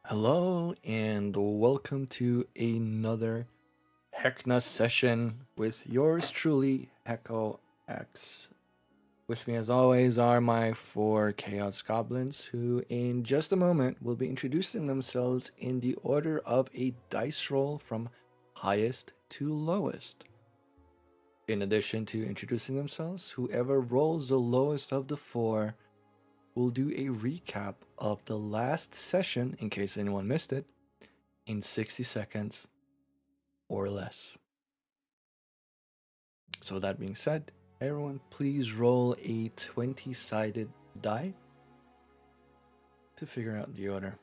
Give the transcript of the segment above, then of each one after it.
Hello and welcome to another Heckna session with yours truly, Hecko X. With me as always are my four Chaos Goblins who in just a moment will be introducing themselves in the order of a dice roll from highest to lowest. In addition to introducing themselves, whoever rolls the lowest of the four will do a recap of the last session, in case anyone missed it, in 60 seconds or less. So, that being said, everyone, please roll a 20-sided die to figure out the order.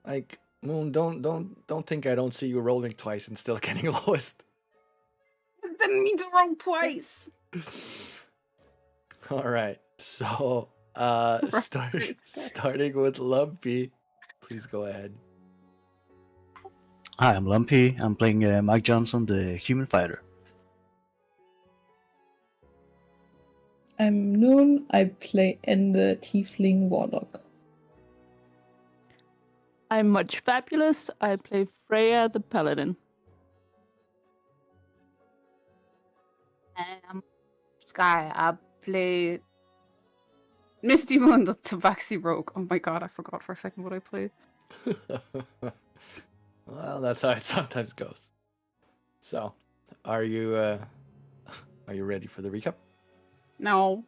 Like, Moon, don't think I don't see you rolling twice and still getting lowest. I didn't need to roll twice. All right, so starting with Lumpy, please go ahead. Hi, I'm Lumpy. I'm playing Mike Johnson, the human fighter. I'm Noon. I play Ende Tiefling Warlock. I'm Much Fabulous. I play Freya the Paladin. And I'm Sky. I play Misty Moon, the Tabaxi Rogue. Oh my god, I forgot for a second what I played. Well, that's how it sometimes goes. So, are you ready for the recap? No.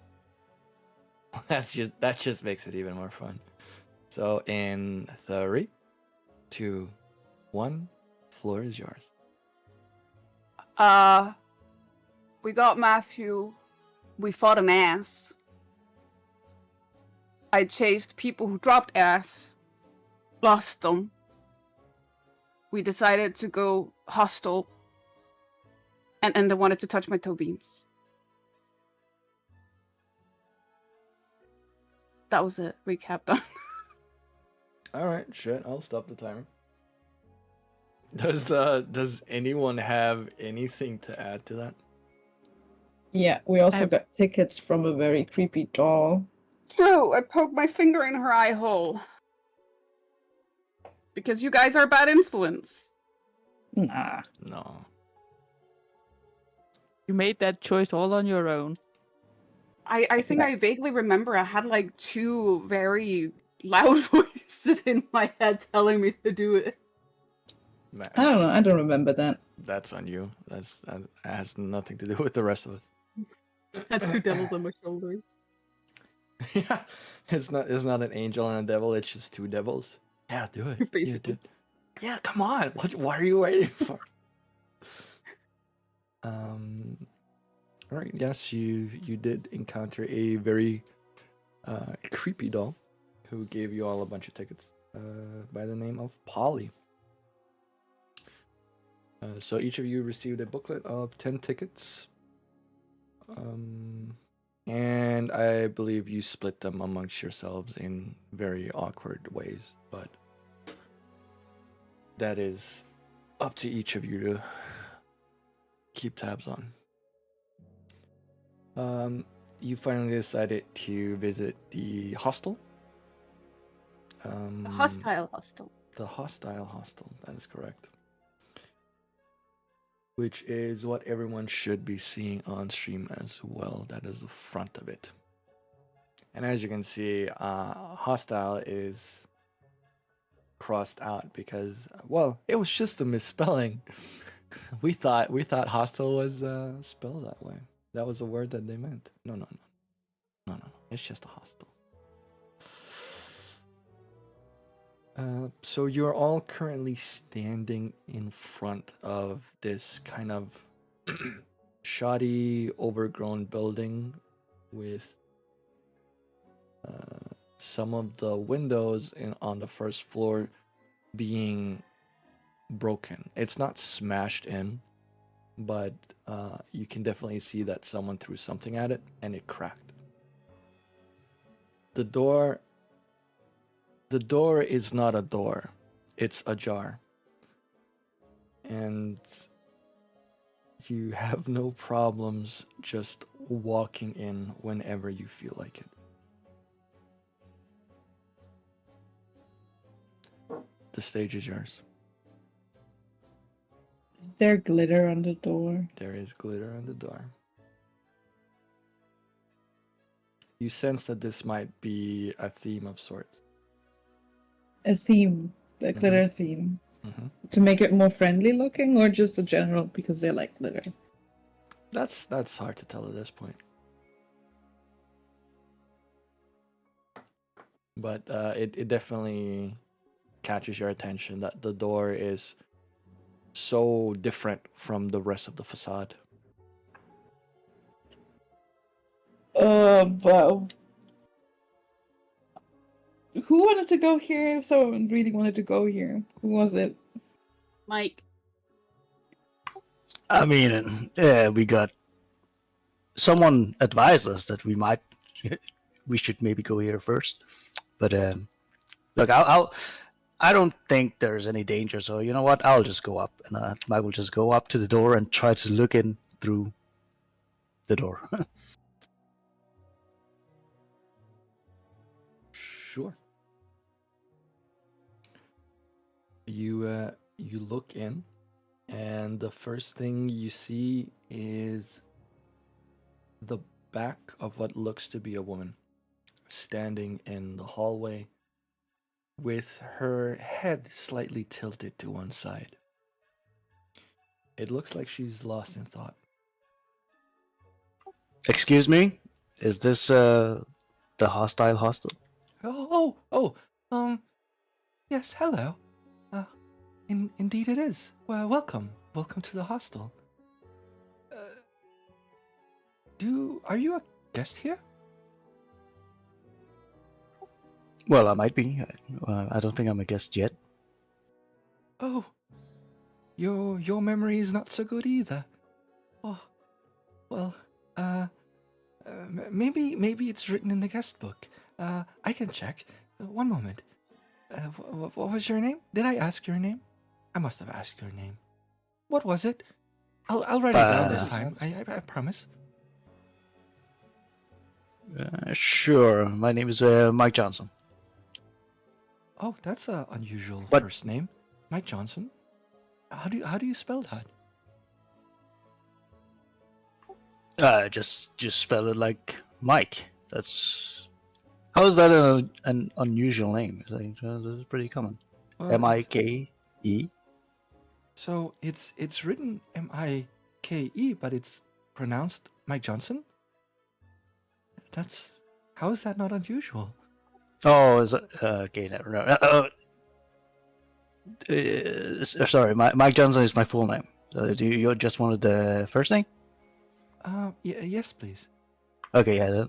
That just makes it even more fun. So, in 3, 2, 1, floor is yours. We got Matthew. We fought an ass. I chased people who dropped ass. Lost them. We decided to go hostile. And they wanted to touch my toe beans. That was it. Recap done. All right, shit. I'll stop the timer. Does anyone have anything to add to that? Yeah, we also got tickets from a very creepy doll. True, I poked my finger in her eye hole. Because you guys are a bad influence. Nah. No. You made that choice all on your own. I think I vaguely remember I had like 2 very loud voices in my head telling me to do it. Man, I don't know. I don't remember that. That's on you. That has nothing to do with the rest of us. I had 2 devils on my shoulders. Yeah, it's not an angel and a devil. It's just 2 devils. Yeah, do it. Basically. Yeah, come on. What are you waiting for? All right. Yes, you did encounter a very creepy doll who gave you all a bunch of tickets by the name of Polly. So each of you received a booklet of 10 tickets. And I believe you split them amongst yourselves in very awkward ways, but that is up to each of you to keep tabs on. You finally decided to visit the hostel. The hostile hostel. The hostile hostel, that is correct. Which is what everyone should be seeing on stream as well. That is the front of it. And as you can see, hostile is crossed out because, well, it was just a misspelling. we thought hostile was spelled that way. That was the word that they meant. No. It's just a hostel. So you're all currently standing in front of this kind of shoddy, overgrown building with some of the windows on the first floor being broken. It's not smashed in, but you can definitely see that someone threw something at it and it cracked. The door is not a door. It's ajar. and you have no problems just walking in whenever you feel like it. The stage is yours. Is there glitter on the door? There is glitter on the door. You sense that this might be a theme of sorts. A theme, the glitter theme. Mm-hmm. To make it more friendly looking, or just a general because they like glitter? That's hard to tell at this point. But it definitely catches your attention that the door is so different from the rest of the facade. Well, who wanted to go here? If someone really wanted to go here, who was it? Mike. I mean, we got someone advised us that we should maybe go here first. But look, I don't think there's any danger. So you know what? I'll just go up, and Mike will just go up to the door and try to look in through the door. Sure. You look in, and the first thing you see is the back of what looks to be a woman standing in the hallway with her head slightly tilted to one side. It looks like she's lost in thought. Excuse me, is this the hostile hostel? Yes, hello. Indeed it is. Well, welcome to the hostel. Are you a guest here? Well, I might be. I don't think I'm a guest yet. Oh, your memory is not so good either. Oh, well, maybe it's written in the guest book. I can check. One moment. What was your name? Did I ask your name? I must have asked your name. What was it? I'll write it down this time. I promise. Sure. My name is Mike Johnson. Oh, that's a unusual What? first name, Mike Johnson. How do you spell that? Just spell it like Mike. That's how is that an unusual name? That's pretty common. Well, Mike. So it's written Mike, but it's pronounced Mike Johnson. How is that not unusual? Oh, is it? Okay, never know. Sorry, Mike Johnson is my full name. Do you just wanted the first name? Yes, please, Okay, yeah,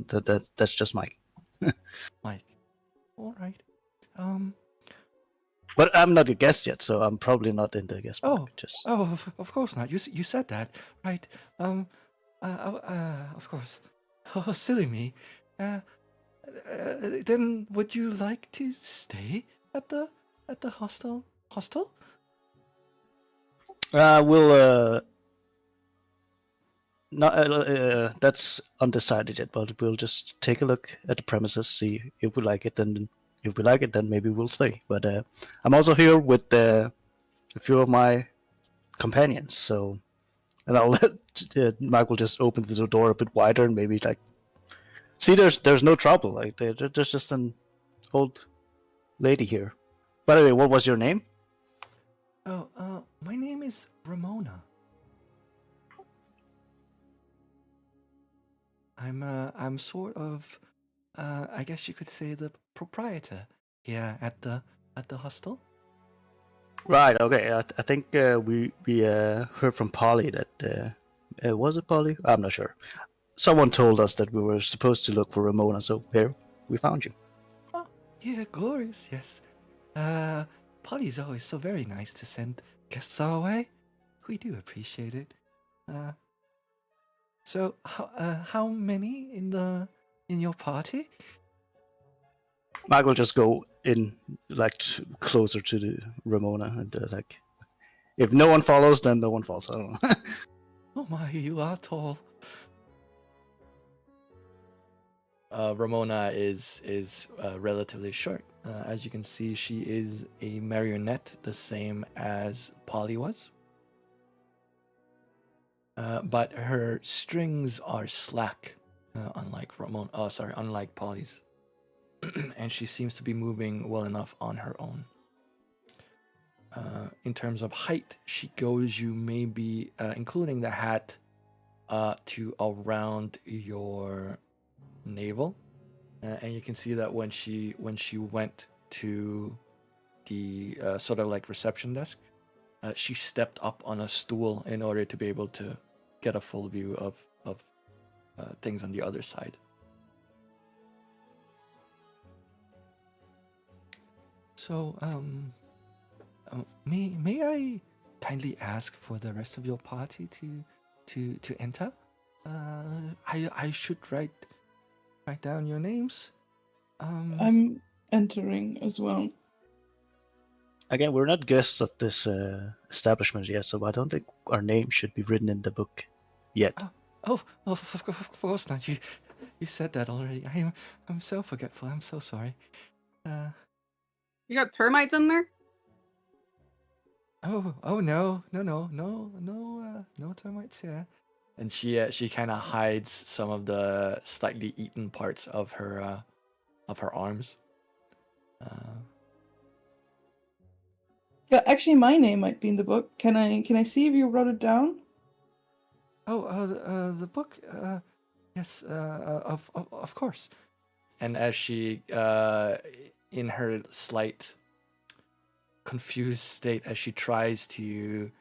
that's just Mike. Mike. All right. But I'm not a guest yet, so I'm probably not in the guest book. Of course not. You said that, right? Of course. Oh, silly me. Then would you like to stay at the hostel? Hostel? We'll not that's undecided yet, but we'll just take a look at the premises, see if we like it, and if we like it, then maybe we'll stay. But I'm also here with a few of my companions, so and I'll let Mike will just open the door a bit wider and maybe like see there's no trouble. Like there's just an old lady here. By the way, what was your name? Oh, my name is Ramona. I'm sort of, I guess you could say the proprietor here at the hostel. Right. Okay. I think we heard from Polly that was it Polly? I'm not sure. Someone told us that we were supposed to look for Ramona, so here we found you. Oh, yeah, glorious. Yes. Polly's always so very nice to send guests our way. We do appreciate it. So how many in your party? Mike will just go in like closer to the Ramona and like If no one follows, then no one falls. I don't know. Oh my, you are tall. Ramona is relatively short. As you can see, she is a marionette, the same as Polly was. But her strings are slack, unlike Ramona. Oh, sorry, unlike Polly's. And she seems to be moving well enough on her own. In terms of height, she goes you maybe, including the hat, to around your navel, and you can see that when she went to the sort of like reception desk, she stepped up on a stool in order to be able to get a full view of things on the other side. So, may I kindly ask for the rest of your party to enter? I should write down your names. I'm entering as well. Again, we're not guests of this establishment yet, so I don't think our name should be written in the book yet. Of course not. You said that already. I'm so forgetful. I'm so sorry. You got termites in there? Oh no termites here. And she kind of hides some of the slightly eaten parts of her arms. Yeah, actually, my name might be in the book. Can I see if you wrote it down? The book. Yes. Of course. And as she, in her slight confused state, as she tries to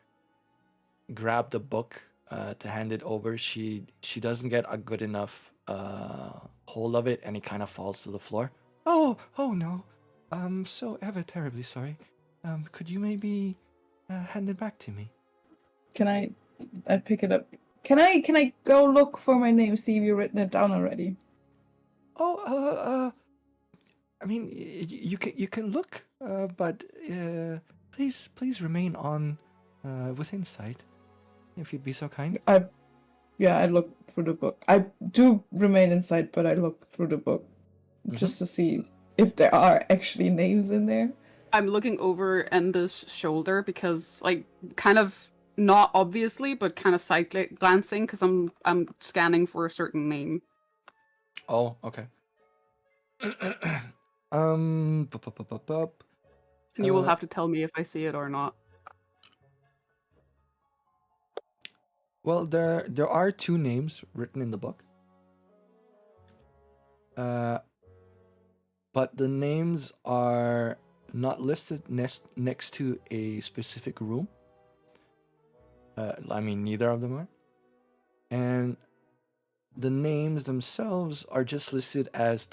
grab the book to hand it over, she doesn't get a good enough hold of it, and it kind of falls to the floor. Oh no, I'm so ever terribly sorry. Could you maybe hand it back to me? Can I pick it up? Can I go look for my name, see if you've written it down already? I mean, you can look, but please remain on within sight, if you'd be so kind. I look through the book. I do remain inside, but I look through the book just to see if there are actually names in there. I'm looking over Enda's shoulder because, like, kind of not obviously, but kind of side glancing because I'm scanning for a certain name. Oh, okay. And you will have to tell me if I see it or not. Well, there are two names written in the book. But the names are not listed next to a specific room. I mean, neither of them are. And the names themselves are just listed as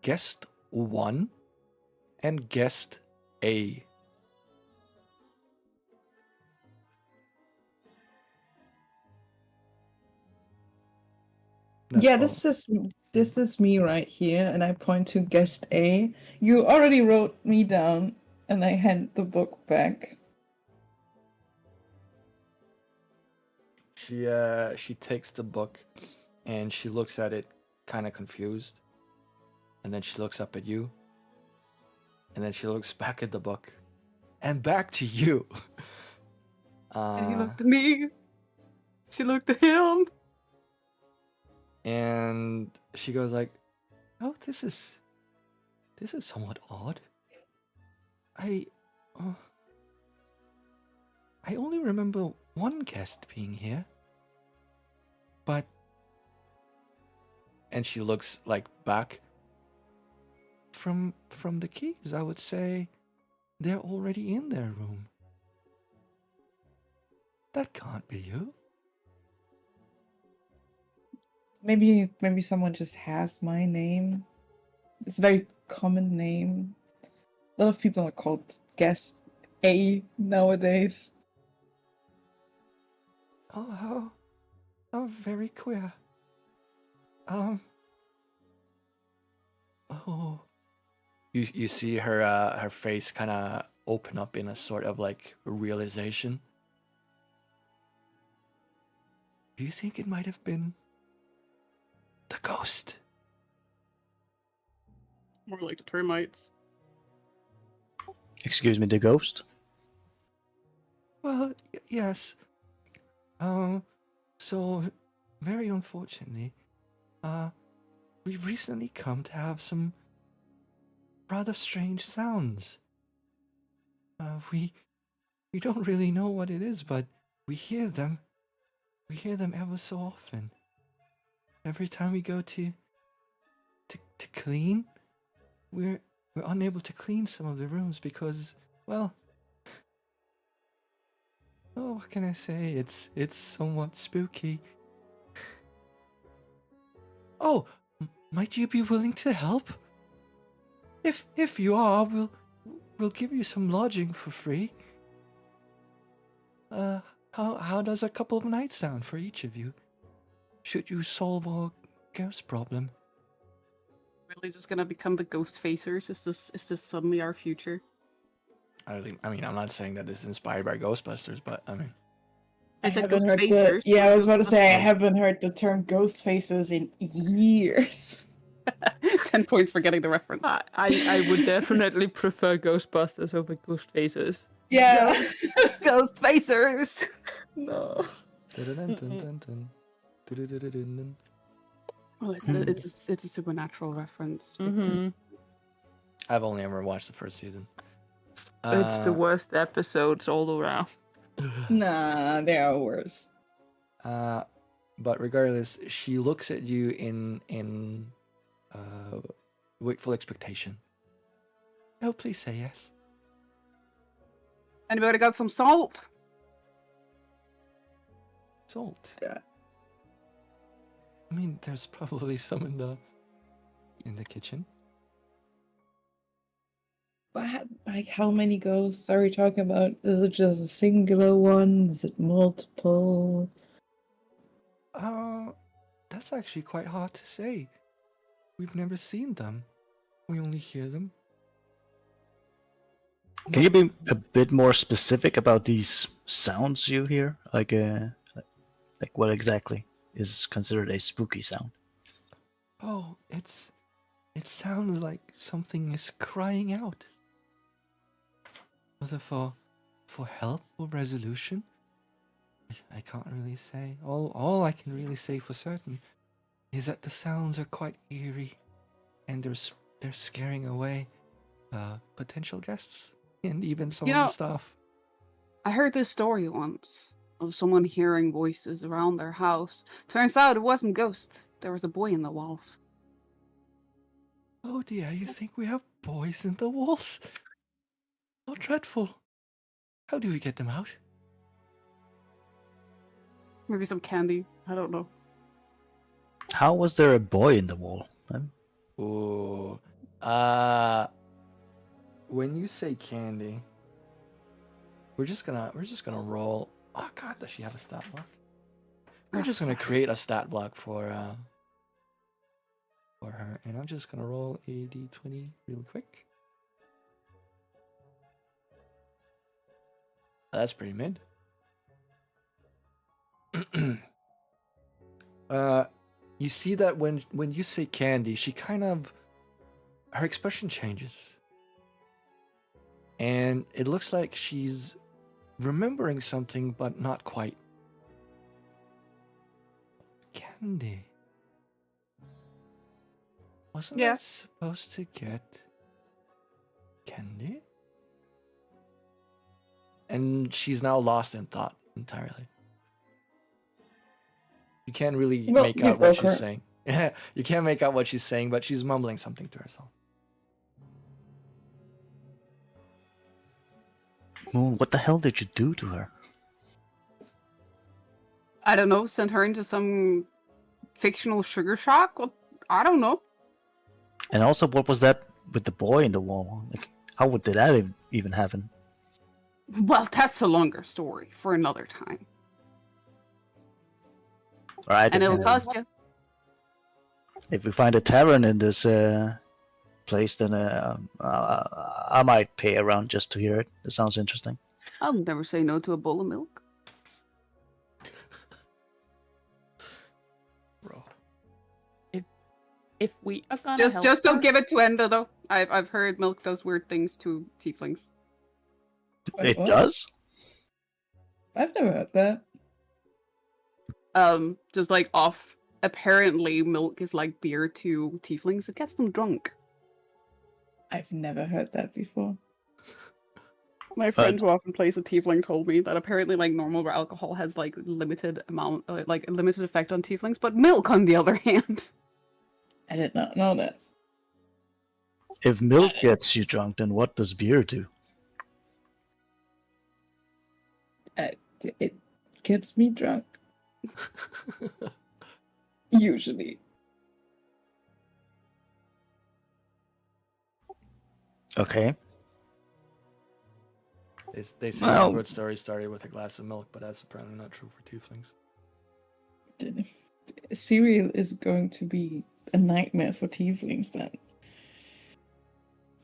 guest 1 and guest A. That's Yeah, all. this is me right here, and I point to guest A. You already wrote me down, and I hand the book back. She takes the book and she looks at it kind of confused. And then she looks up at you. And then she looks back at the book. And back to you. And he looked at me. She looked at him. And she goes like, "Oh, this is somewhat odd. I only remember one guest being here. But," and she looks like back. From the keys, I would say they're already in their room. That can't be you. Maybe someone just has my name. It's a very common name. A lot of people are called guest A nowadays. Oh, very queer. Oh. You see her face kind of open up in a sort of like realization. Do you think it might have been the ghost? More like the termites. Excuse me, the ghost? Well, yes. So very unfortunately, we've recently come to have some rather strange sounds. We don't really know what it is, but we hear them. We hear them ever so often. Every time we go to clean, we're unable to clean some of the rooms because, well, oh, what can I say? It's somewhat spooky. Oh, might you be willing to help? If you are, we'll give you some lodging for free. How does a couple of nights sound for each of you? Should you solve our ghost problem? Really just gonna become the ghost facers? Is this suddenly our future? I mean, I'm not saying that it's inspired by Ghostbusters, but I mean, I said haven't ghost heard facers. I was about to say I Oh. haven't heard the term ghost faces in years. 10 points for getting the reference. I would definitely prefer Ghostbusters over Ghost Faces. Yeah. Ghost facers! No. dun-dun-dun-dun-dun. Dun-dun-dun-dun-dun. Oh, it's a supernatural reference. Mm-hmm. I've only ever watched the first season. It's the worst episodes all around. Nah, they are worse. But regardless, she looks at you in wakeful expectation. Oh, please say yes. Anybody got some salt? Salt. Yeah. I mean, there's probably some in the kitchen. But like, how many ghosts are we talking about? Is it just a singular one? Is it multiple? That's actually quite hard to say. We've never seen them. We only hear them. Can you be a bit more specific about these sounds you hear? Like what exactly is considered a spooky sound? Oh, it sounds like something is crying out. Whether for help or resolution, I can't really say. All I can really say for certain is that the sounds are quite eerie, and they're scaring away potential guests and even some of the staff. I heard this story once of someone hearing voices around their house. Turns out it wasn't ghosts. There was a boy in the walls. Oh dear, you think we have boys in the walls? Oh, dreadful. How do we get them out? Maybe some candy. I don't know. How was there a boy in the wall? Ooh. When you say candy, we're just gonna roll. Oh god, does she have a stat block? We're just gonna create a stat block for her, and I'm just gonna roll a d20 real quick. That's pretty mid. You see that when you say candy, she kind of, her expression changes. And it looks like she's remembering something, but not quite. Candy. Wasn't I supposed to get candy? And she's now lost in thought entirely. You can't really make out what she's saying. You can't make out what she's saying, but she's mumbling something to herself. Moon, what the hell did you do to her? I don't know. Send her into some fictional sugar shock? Well, I don't know. And also, what was that with the boy in the wall? Like, how did that even happen? Well, that's a longer story for another time. All right, And it'll cost you. If we find a tavern in this place, then I might pay around just to hear it. It sounds interesting. I'll never say no to a bowl of milk. Bro. If we are gonna Just help don't her- give it to Enda though. I've heard milk does weird things to tieflings. Wait, It what? does? I've never heard that. Just like off. Apparently, milk is like beer to tieflings. It gets them drunk. I've never heard that before. My friend who often plays a tiefling told me that apparently, like normal alcohol has like limited amount, like a limited effect on tieflings, but milk, on the other hand, I did not know that. If milk gets you drunk, then what does beer do? It gets me drunk. Usually. Okay. They say Well- a good story started with a glass of milk, but that's apparently not true for tieflings. Cereal is going to be a nightmare for tieflings then.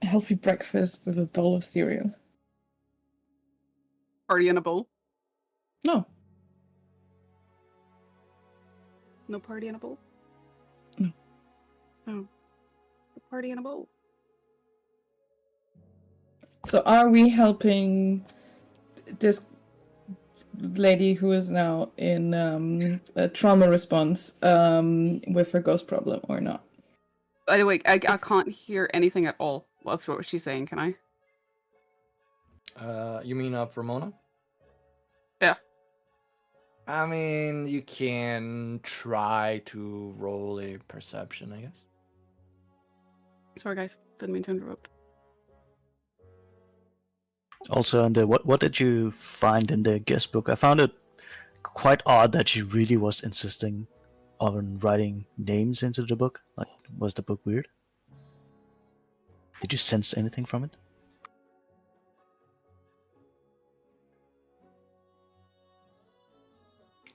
A healthy breakfast with a bowl of cereal. party in a bowl. No. No party in a bowl. No. No. The party in a bowl. So are we helping this lady who is now in a trauma response with her ghost problem or not? By the way, I can't hear anything at all of what she's saying. Can I? You mean Ramona? Yeah. I mean, you can try to roll a perception, I guess. Sorry, guys. Didn't mean to interrupt. Also, and what did you find in the guest book? I found it quite odd that she really was insisting on writing names into the book. Like, was the book weird? Did you sense anything from it?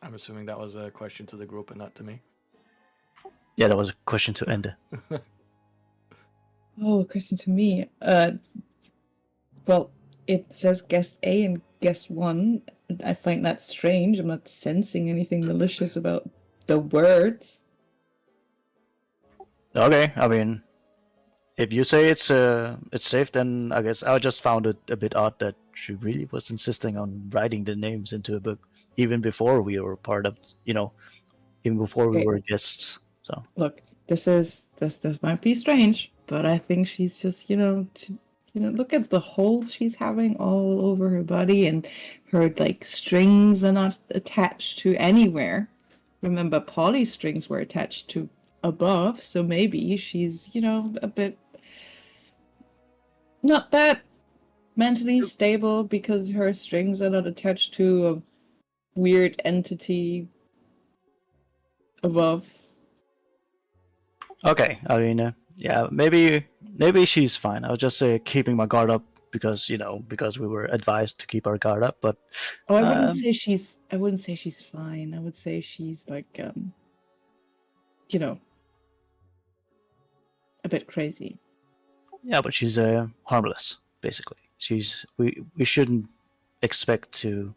I'm assuming that was a question to the group and not to me. Yeah, that was a question to Ende. Oh, a question to me. Well, it says guest A and guest 1. I find that strange. I'm not sensing anything malicious about the words. Okay, I mean, if you say it's safe, then I guess I just found it a bit odd that she really was insisting on writing the names into a book, even before we were part of, even before we Okay. were guests. So Look, this might be strange, but I think she's just, look at the holes she's having all over her body, and her like strings are not attached to anywhere. Remember, Polly's strings were attached to above, so maybe she's, a bit not that mentally stable because her strings are not attached to a weird entity above. okay, I mean, yeah, maybe she's fine. I was just keeping my guard up because because we were advised to keep our guard up. But Oh, I wouldn't say she's. I wouldn't say she's fine. I would say she's like, a bit crazy. yeah, but she's harmless. Basically, we shouldn't expect to,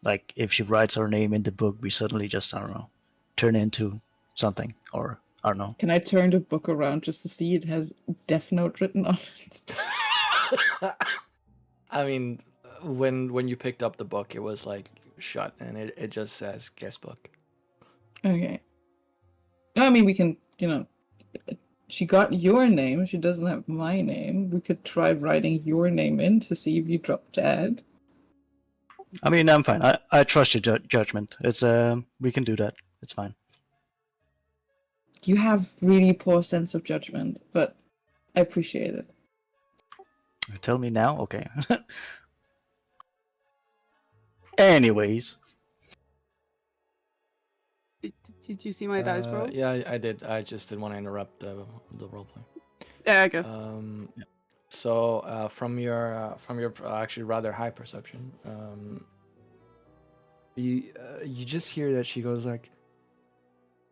like, if she writes her name in the book, we suddenly just, I don't know, turn into something, or I don't know. Can I turn the book around just to see it has Death Note written on it? I mean, when you picked up the book, it was like shut, and it just says guest book. Okay. No, I mean we can. She got your name. She doesn't have my name. We could try writing your name in to see if you drop dead. I mean, I'm fine. I trust your judgment. It's we can do that. It's fine. You have really poor sense of judgment, but I appreciate it. Tell me now, okay. Anyways, Did you see my dice roll? Yeah, I did. I just didn't want to interrupt the roleplay. Yeah, I guess. So from your actually rather high perception, you just hear that she goes like,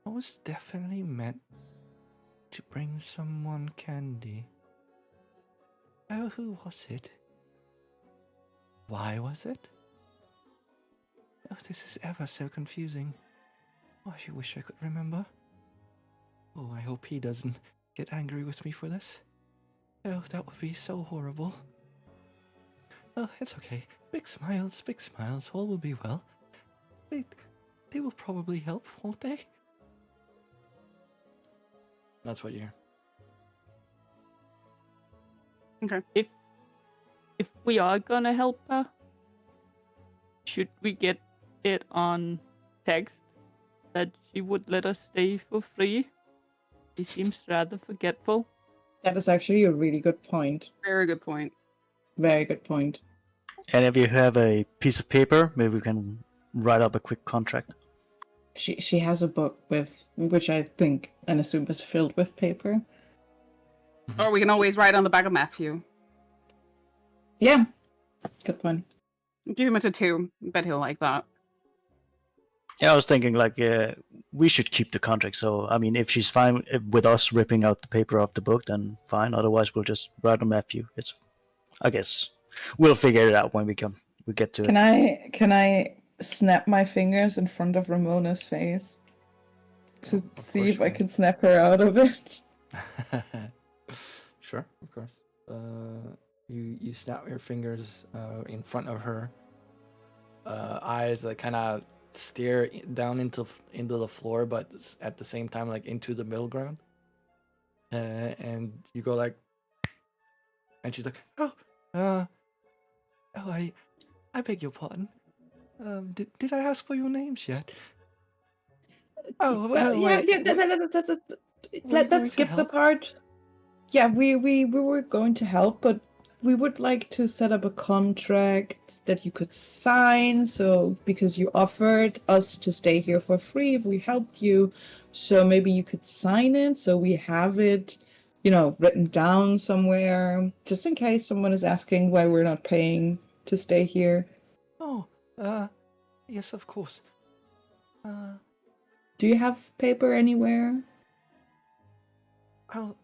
"I was definitely meant to bring someone candy. Oh, who was it? Why was it? Oh, this is ever so confusing. Oh, I wish I could remember. Oh, I hope he doesn't get angry with me for this. Oh, that would be so horrible. Oh, it's okay. Big smiles, all will be well. They will probably help, won't they? That's what you hear. Okay. If we are gonna help her, should we get it on text that she would let us stay for free? She seems rather forgetful. That is actually a really good point. Very good point. Very good point. And if you have a piece of paper, maybe we can write up a quick contract. She has a book with which I think and assume is filled with paper. Or we can always write on the back of Matthew. Yeah. Good point. Give him a tattoo. Bet he'll like that. Yeah, I was thinking like we should keep the contract. So I mean, if she's fine with us ripping out the paper off the book, then fine. Otherwise, we'll just write on Matthew. I guess we'll figure it out when we get to it. Can I snap my fingers in front of Ramona's face to Of see course if I you can snap her out of it? Sure, of course. You snap your fingers in front of her eyes that kind of stare down into the floor, but at the same time like into the middle ground. And you go like, and she's like, I beg your pardon. Did I ask for your names yet? Oh, well, yeah. Let's going to skip the help? part. Yeah, we were going to help, but we would like to set up a contract that you could sign. So because you offered us to stay here for free if we helped you, so maybe you could sign it so we have it, written down somewhere, just in case someone is asking why we're not paying to stay here. Oh, yes, of course. Do you have paper anywhere? I'll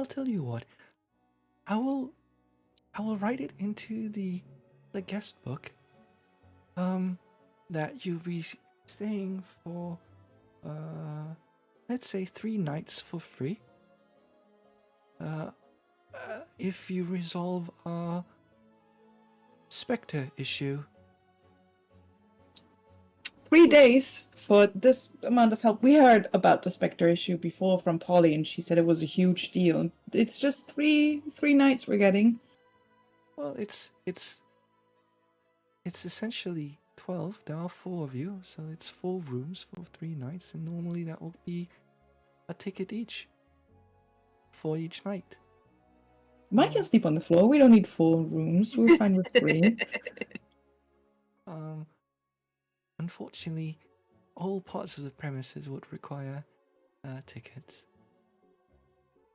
tell you what. I will write it into the guest book. That you'll be staying for let's say 3 nights for free. If you resolve our Spectre issue. 3 days for this amount of help. We heard about the Spectre issue before from Polly, and she said it was a huge deal. It's just three nights we're getting. Well, it's essentially 12. There are 4 of you, so it's 4 rooms for 3 nights, and normally that will be a ticket each for each night. Mike can sleep on the floor. We don't need 4 rooms. We're fine with 3. Unfortunately, all parts of the premises would require tickets.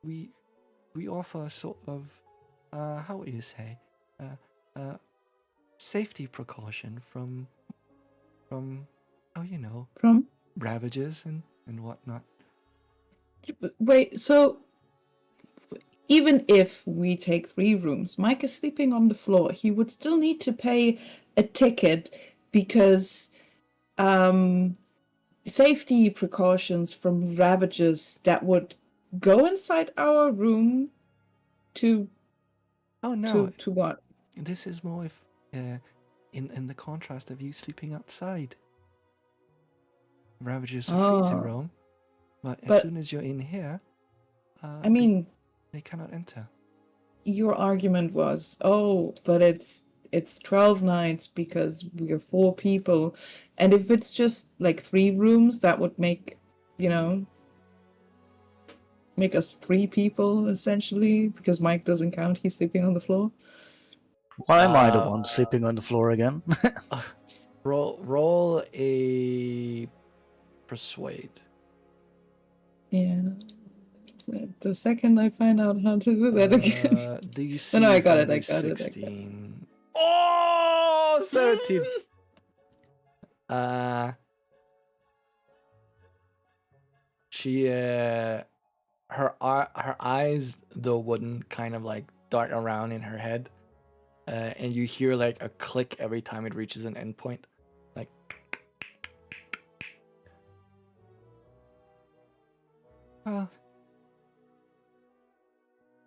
We offer a sort of how would you say safety precaution from From ravages and whatnot. wait, so even if we take 3 rooms, Mike is sleeping on the floor. He would still need to pay a ticket because safety precautions from ravages that would go inside our room to Oh no! to what? This is more if in the contrast of you sleeping outside. Ravages are free to Oh. roam, but as But- soon as you're in here, I mean, they cannot enter. your argument was, but it's 12 nights because we're 4 people, and if it's just like 3 rooms, that would make us 3 people essentially, because Mike doesn't count. He's sleeping on the floor. Why am I the one sleeping on the floor again? Roll a persuade. Yeah. The second I find out how to do that again. DC No, I is got gonna it, I be got it. 16. Oh, 17. She her eyes though wouldn't kind of like dart around in her head, and you hear like a click every time it reaches an endpoint, like. Well,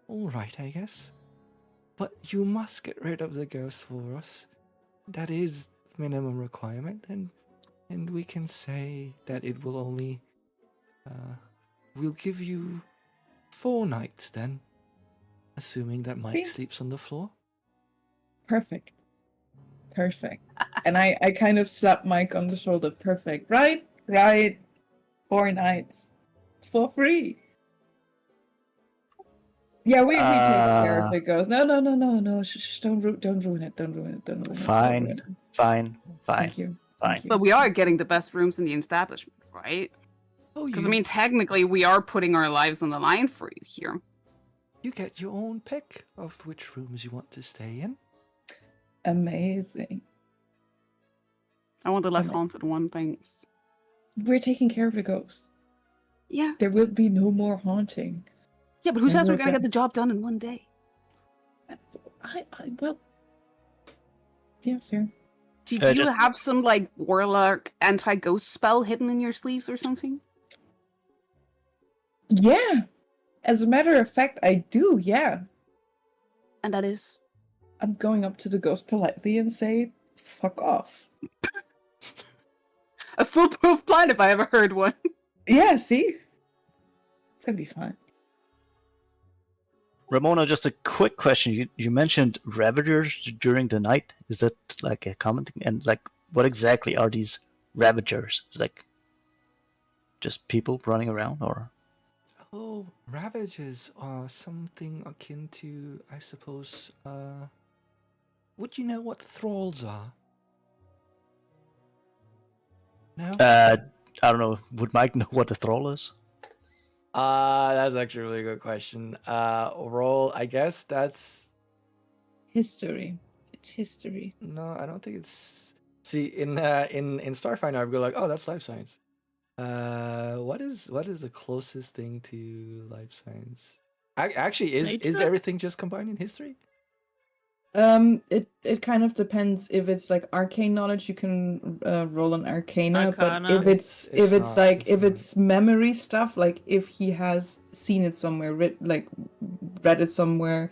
all right, I guess. But you must get rid of the ghost for us. That is minimum requirement, and we can say that it will only. We'll give you 4 nights then, assuming that Mike Okay. sleeps on the floor. Perfect. And I kind of slap Mike on the shoulder. Perfect. Right. 4 nights for free. Yeah, we take care of it. Goes. No. Shh, don't ruin it. Don't ruin it. Fine. Thank you. Fine. Thank you. But we are getting the best rooms in the establishment, right? Oh, Because I mean, technically, we are putting our lives on the line for you here. you get your own pick of which rooms you want to stay in. Amazing. I want the less Okay. haunted one, thanks. We're taking care of the ghosts. Yeah. There will be no more haunting. Yeah, but who says Never we're gonna again. get the job done in one day? Well. Yeah, fair. Do you Just- have some like warlock anti-ghost spell hidden in your sleeves or something? Yeah. As a matter of fact, I do. Yeah. And that is. I'm going up to the ghost politely and say, "Fuck off." A foolproof plan if I ever heard one. Yeah. See. It's gonna be fun. Ramona, just a quick question. You mentioned ravagers during the night. Is that like a common thing? And like, what exactly are these ravagers? Is like just people running around, or? Oh, ravages are something akin to, I suppose, would you know what thralls are? No? I don't know. Would Mike know what a thrall is? That's actually a really good question. Roll, I guess that's... History. It's history. No, I don't think it's... See, in Starfinder, I'd go like, oh, that's life science. What is the closest thing to life science? Actually, is Nature? everything just combined in history? It kind of depends. If it's like arcane knowledge, you can roll an arcana. But Arcana. if it's It's not, if it's memory stuff, like if he has seen it somewhere, read it somewhere,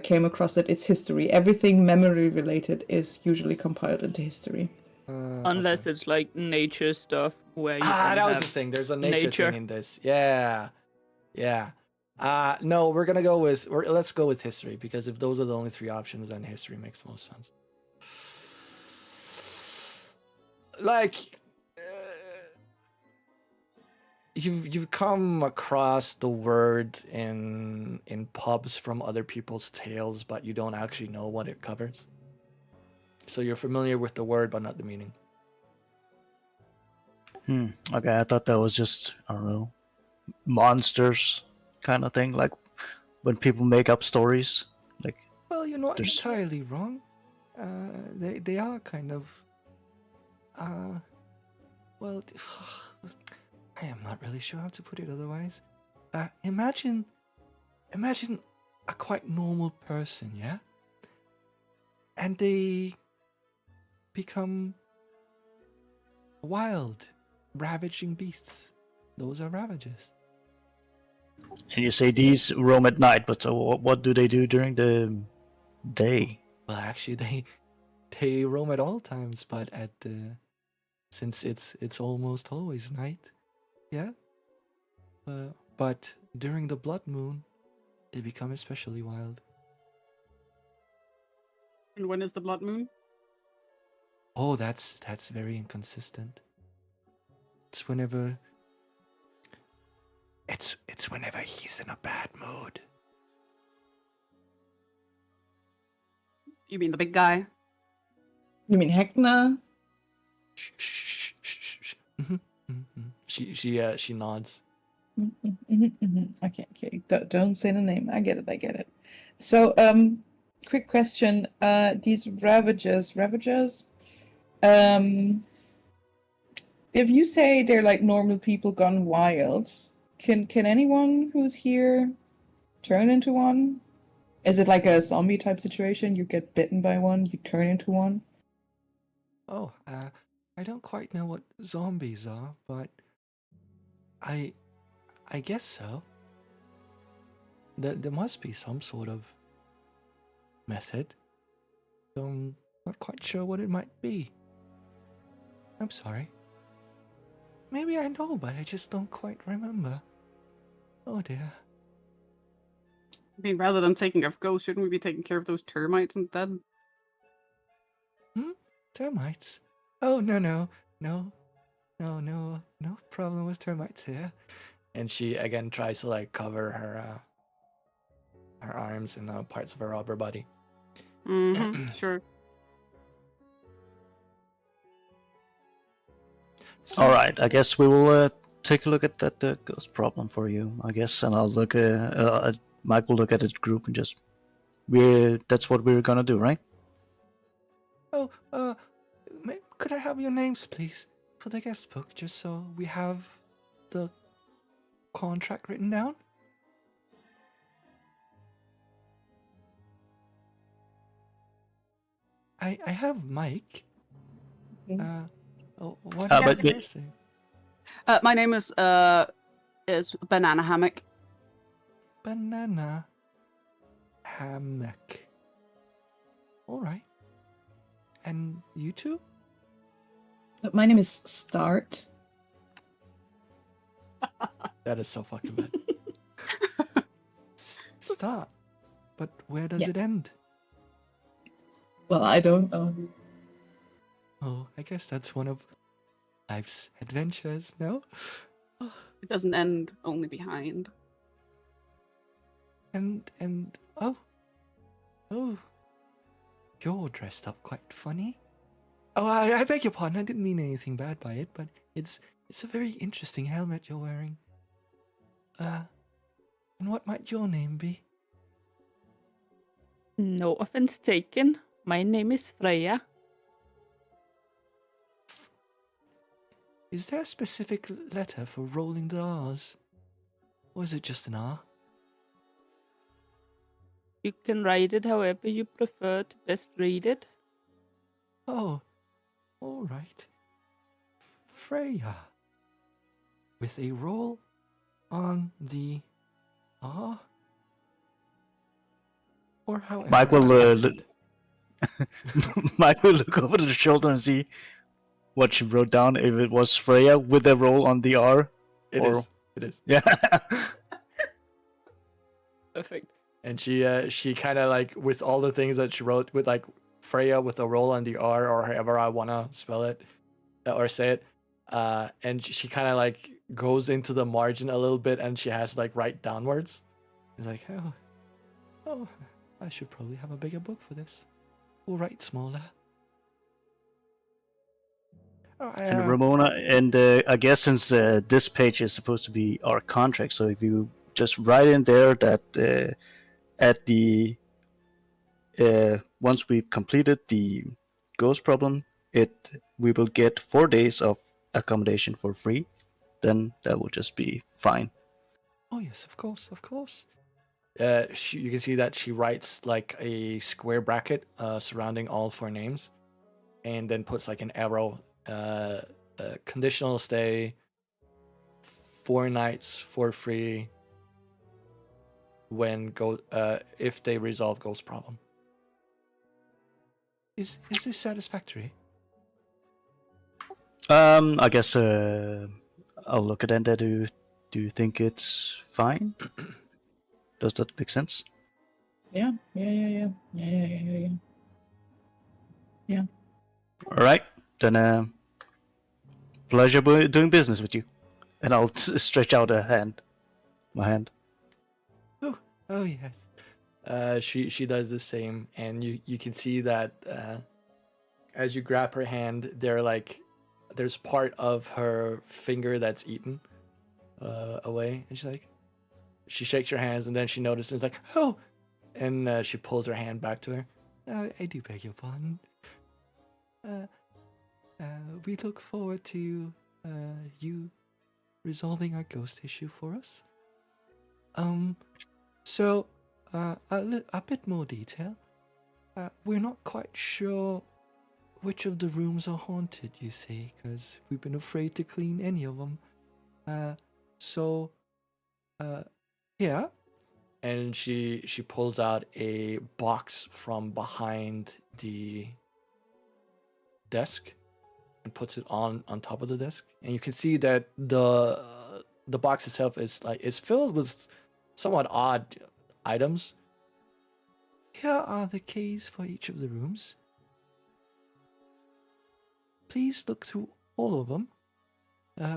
came across it, it's history. Everything memory related is usually compiled into history. Unless Okay. it's like nature stuff where you that can was the have thing. There's a nature nature. thing in this. Yeah. No, we're gonna go with let's go with history, because if those are the only 3 options, then history makes the most sense. Like, you've come across the word in pubs from other people's tales, but you don't actually know what it covers. So you're familiar with the word, but not the meaning. Okay, I thought that was just, I don't know, monsters kind of thing. Like when people make up stories. Like, Well, you're not There's- entirely wrong. They are kind of. Well, I am not really sure how to put it otherwise. Imagine a quite normal person, yeah? And they become wild, ravaging beasts. Those are ravages. and you say these roam at night, but so what do they do during the day? Well, actually, they roam at all times, but since it's almost always night, yeah. But during the blood moon, they become especially wild. And when is the blood moon? Oh, that's very inconsistent. It's whenever. It's whenever he's in a bad mood. You mean the big guy? You mean Heckna? Shh, shh, shh, shh, shh. She nods. Okay. Don't say the name. I get it. So, quick question. These ravagers. If you say they're like normal people gone wild, Can anyone who's here turn into one? Is it like a zombie type situation? You get bitten by one, you turn into one? Oh, I don't quite know what zombies are, but I guess so. There must be some sort of method. So I'm not quite sure what it might be. I'm sorry. Maybe I know, but I just don't quite remember. Oh dear. I mean, rather than taking care of ghosts, shouldn't we be taking care of those termites instead? Termites? Oh, no problem with termites here. And she again tries to like cover her arms and parts of her upper body. Mm-hmm. Sure. So, All right, I guess we will take a look at that ghost problem for you, I guess, and I'll look. Mike will look at the group and just that's what we're gonna do, right? Oh, could I have your names, please, for the guest book, just so we have the contract written down? I have Mike. What but is your last name? My name is Banana Hammock. Banana Hammock. All right. And you two? My name is Start. That is so fucking bad. Start. But where does it end? Well, I don't know. Oh, I guess that's one of life's adventures, no? It doesn't end, only behind. And oh, you're dressed up quite funny. Oh, I beg your pardon. I didn't mean anything bad by it, but it's a very interesting helmet you're wearing. And what might your name be? No offense taken. My name is Freya. Is there a specific letter for rolling the R's? Or is it just an R? You can write it however you prefer to best read it. Oh, all right. Freya. With a roll on the R? Or however. Mike will Mike will look over the shoulder and see what she wrote down. If it was Freya with a roll on the R, It or... is. It is. Yeah. Perfect. And she kind of like, with all the things that she wrote, with like Freya with a roll on the R, or however I want to spell it or say it, and she kind of like goes into the margin a little bit, and she has like write downwards. It's like, oh, I should probably have a bigger book for this. We'll write smaller. Oh, And Ramona, and I guess since this page is supposed to be our contract, so if you just write in there that at the once we've completed the ghost problem, we will get 4 days of accommodation for free, then that will just be fine. Oh yes, of course. You can see that she writes like a square bracket surrounding all 4 names, and then puts like an arrow. Conditional stay, 4 nights for free. When if they resolve ghost problem. Is this satisfactory? I guess I'll look at Enda. Do you think it's fine? Does that make sense? Yeah. All right, then pleasure doing business with you. And I'll stretch out my hand. Oh yes. She does the same, and you can see that as you grab her hand, there's part of her finger that's eaten away, and she shakes her hands, and then she notices like, oh, and she pulls her hand back to her. I do beg your pardon. We look forward to you resolving our ghost issue for us. So, a bit more detail. We're not quite sure which of the rooms are haunted, you see, because we've been afraid to clean any of them. Yeah. And she pulls out a box from behind the desk and puts it on top of the desk, and you can see that the box itself is filled with somewhat odd items. Here are the keys for each of the rooms. Please look through all of them,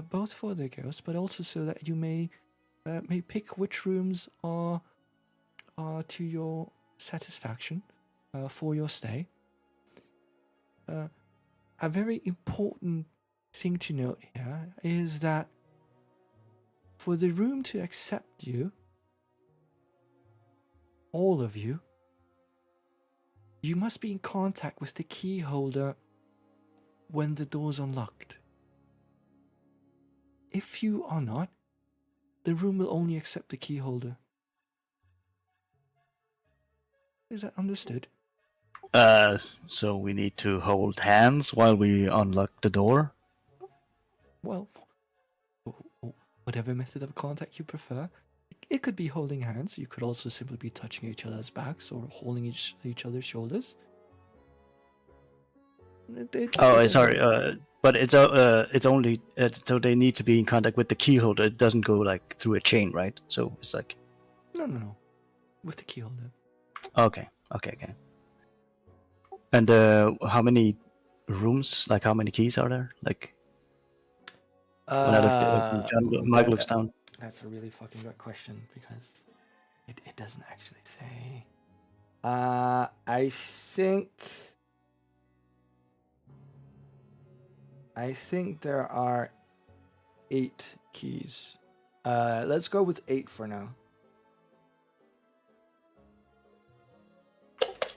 both for the ghost, but also so that you may pick which rooms are to your satisfaction for your stay. A very important thing to note here is that for the room to accept you, all of you, you must be in contact with the key holder when the door's unlocked. If you are not, the room will only accept the key holder. Is that understood? So we need to hold hands while we unlock the door? Well, whatever method of contact you prefer. It could be holding hands. You could also simply be touching each other's backs or holding each other's shoulders. Sorry. But it's only so they need to be in contact with the key holder. It doesn't go like through a chain, right? So it's like No. With the key holder. okay. And how many rooms? Like how many keys are there? Like when I look, Mike looks down. That's a really fucking good question because it doesn't actually say. I think there are 8 keys. Let's go with 8 for now.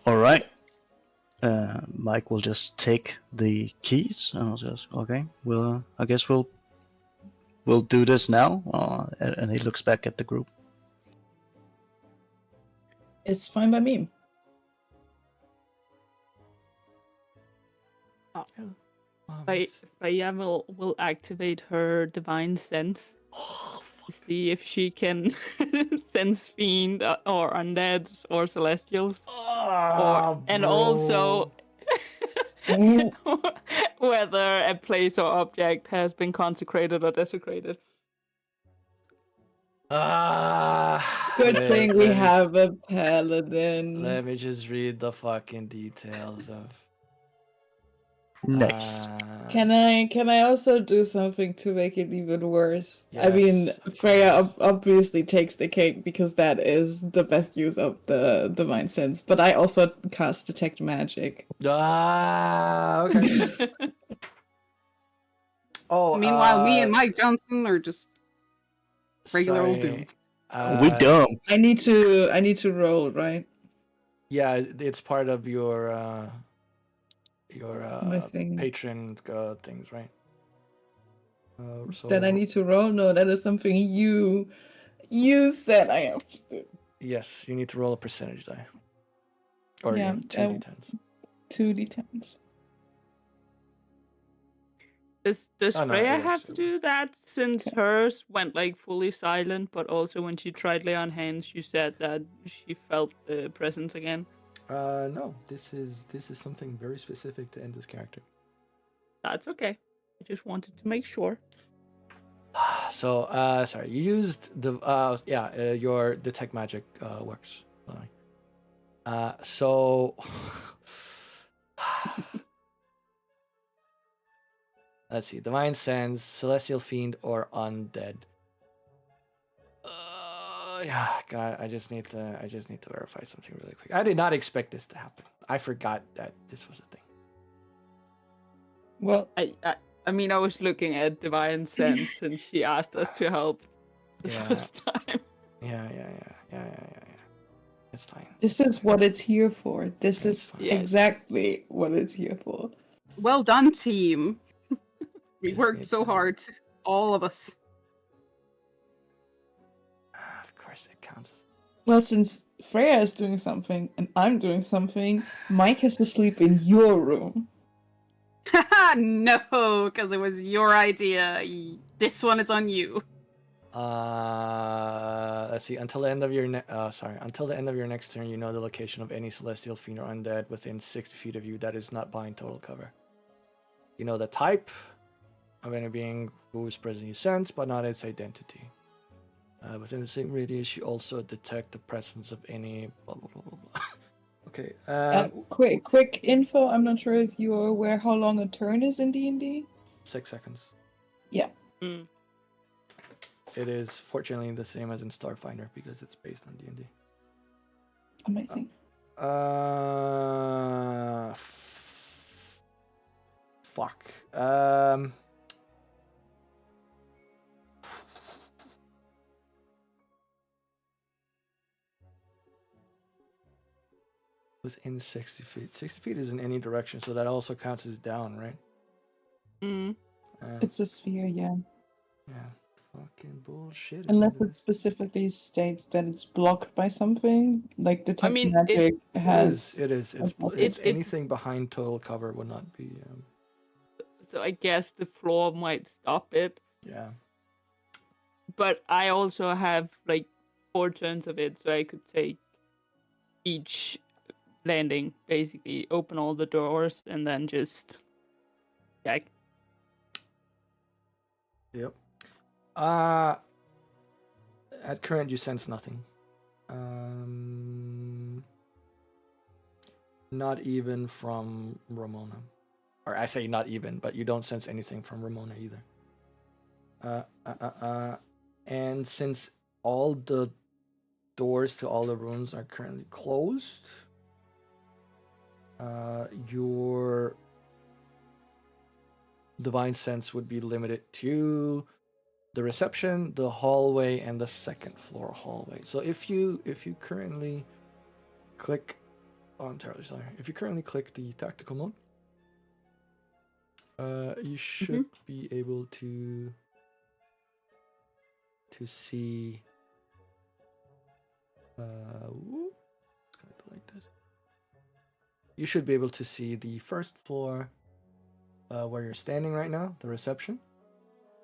All right. Mike will just take the keys. I'll just okay. I guess we'll do this now. And he looks back at the group. It's fine by me. Freya will activate her divine sense to see if she can sense fiend or undead or celestials, and also whether a place or object has been consecrated or desecrated. Good thing we have a paladin. Let me just read the fucking details of. Nice. Can I also do something to make it even worse? Yes, I mean, of Freya course. obviously takes the cake because that is the best use of the divine sense. But I also cast detect magic. Okay. Meanwhile, me and Mike Johnson are just regular old dudes. We dumb. I need to roll, right? Yeah, it's part of your My thing. patron things, right? So That I need to roll? No, that is something you said I have to do. yes, you need to roll a percentage die, or Yeah, 2d10s. 2d10s. Does Oh, no, Freya it have to actually- do that since hers went like fully silent, but also when she tried lay on hands, she said that she felt the presence again? No, this is something very specific to Enda's character. That's okay. I just wanted to make sure. So, sorry, you used the your detect magic works. Sorry. So let's see, divine sense, celestial fiend, or undead. Yeah, God, I just need to verify something really quick. I did not expect this to happen. I forgot that this was a thing. Well, I mean, I was looking at divine sense, and she asked us to help the Yeah. first time. Yeah. It's fine. this is what it's here for. This It's is fine. Yes. exactly what it's here for. Well done, team. We Just worked need so to- hard, all of us. course it counts. Well, since Freya is doing something and I'm doing something, Mike has to sleep in your room. No, because it was your idea. This one is on you. Let's see. Until the end of your until the end of your next turn, you know the location of any celestial fiend or undead within 60 feet of you that is not behind total cover. You know the type of any being who is present you sense, but not its identity. Within the same radius, you also detect the presence of any blah blah blah blah blah. Okay. Quick info. I'm not sure if you're aware how long a turn is in D&D. 6 seconds. Yeah. Mm. It is fortunately the same as in Starfinder because it's based on D&D. Amazing. Fuck. Within 60 feet. 60 feet is in any direction, so that also counts as down, right? Mm. It's a sphere, yeah. Yeah. Fucking bullshit. Unless it specifically states that it's blocked by something, like detect mean, magic has. It is. It's anything behind total cover would not be. So I guess the floor might stop it. Yeah. But I also have like 4 turns of it, so I could take each landing, basically open all the doors and then just check. Yep. At current, you sense nothing. Not even from Ramona. Or I say not even, but you don't sense anything from Ramona either. And since all the doors to all the rooms are currently closed, your divine sense would be limited to the reception, the hallway, and the second floor hallway. So if you currently click, oh, I'm terribly sorry. If you currently click the tactical mode, you should be able to see. It's gonna be like this. You should be able to see the first floor, where you're standing right now, the reception.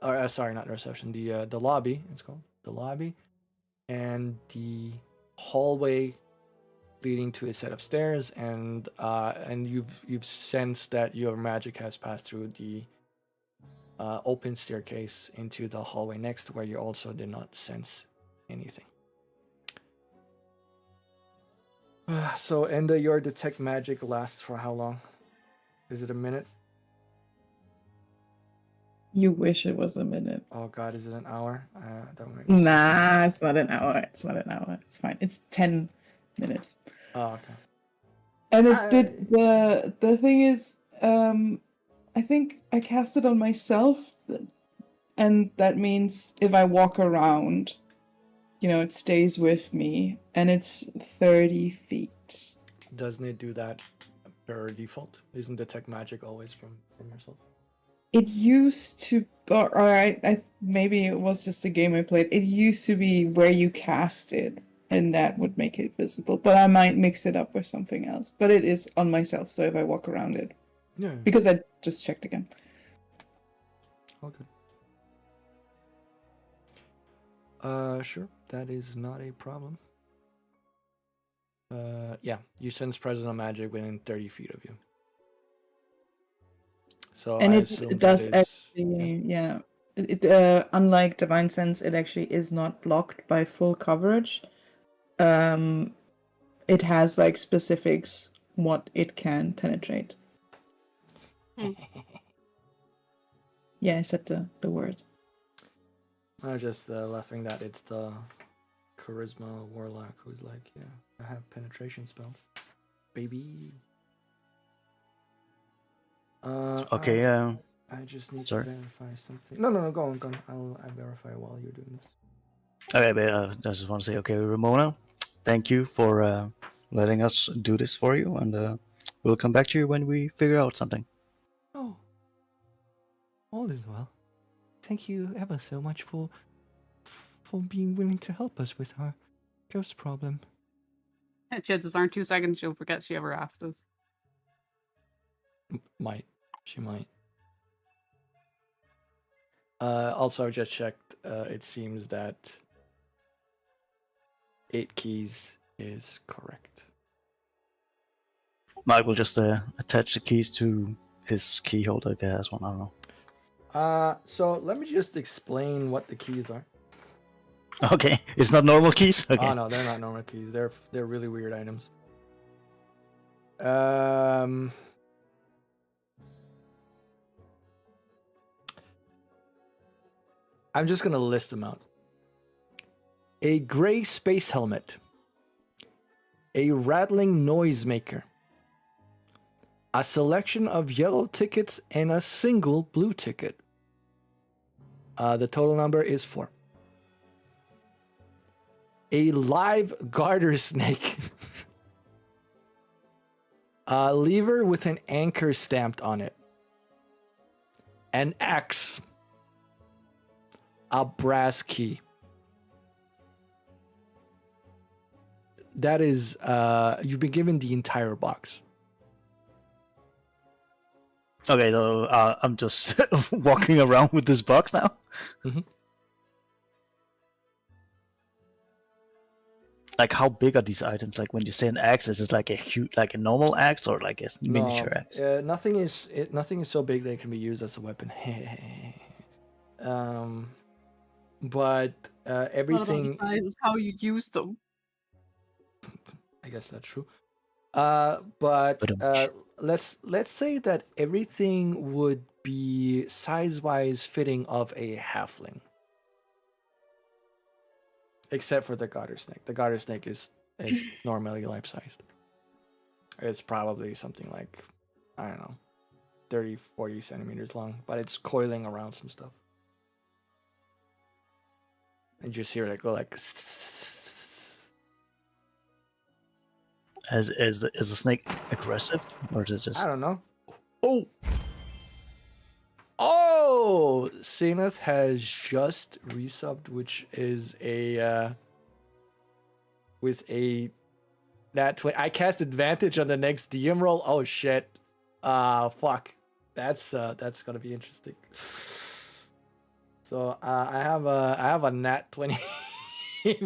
Or sorry, not the reception. The lobby. It's called the lobby, and the hallway leading to a set of stairs, and you've sensed that your magic has passed through the open staircase into the hallway next, where you also did not sense anything. So, Enda, your detect magic lasts for how long? Is it a minute? You wish it was a minute. Oh God, is it an hour? That would make me Nah, it's not an hour. It's not an hour. It's fine. It's 10 minutes. Oh, okay. And it did the thing is, I think I cast it on myself, and that means if I walk around, it stays with me, and it's 30 feet. Doesn't it do that per default? Isn't detect magic always from yourself? It used to, or I maybe it was just a game I played. It used to be where you cast it, and that would make it visible. But I might mix it up with something else. But it is on myself, so if I walk around it. Yeah. Because I just checked again. Okay. Sure. That is not a problem. Yeah, you sense presence of magic within 30 feet of you. So And I it assume does that is, actually, yeah. It unlike Divine Sense, it actually is not blocked by full coverage. It has like specifics what it can penetrate. Yeah, I said the word. I'm just laughing that it's the charisma warlock who's like, yeah, I have penetration spells, baby. Okay. I just need Sorry. to verify something. No, go on. I'll verify while you're doing this. Okay, but I just want to say, okay, Ramona, thank you for letting us do this for you, and we'll come back to you when we figure out something. Oh, all is well. Thank you ever so much for for being willing to help us with our ghost problem. Chances aren't 2 seconds she'll forget she ever asked us. She might. Also, I just checked. It seems that 8 keys is correct. Mike will just attach the keys to his key holder if he has one. I don't know. So let me just explain what the keys are. Okay, it's not normal keys. Okay. Oh no, they're not normal keys. They're really weird items. I'm just gonna list them out. A gray space helmet. A rattling noisemaker. A selection of yellow tickets and a single blue ticket. The total number is 4. A live garter snake. A lever with an anchor stamped on it. An axe. A brass key. That is, you've been given the entire box. Okay, so I'm just walking around with this box now. Mhm. Like, how big are these items? Like, when you say an axe, is it like a huge, like a normal axe, or like a miniature axe? Nothing is so big that it can be used as a weapon. But everything. Not all the size is how you use them. I guess that's true. But Ba-dum. let's say that everything would be size-wise fitting of a halfling, except for the garter snake. The garter snake is normally life-sized. It's probably something like, I don't know, 30, 40 centimeters long, but it's coiling around some stuff. And you just hear it go like. Is the snake aggressive, or is it just? I don't know. Oh, Zenith has just resubbed, which is a with a I cast advantage on the next DM roll. Oh shit. Fuck. That's gonna be interesting. So I have a nat 20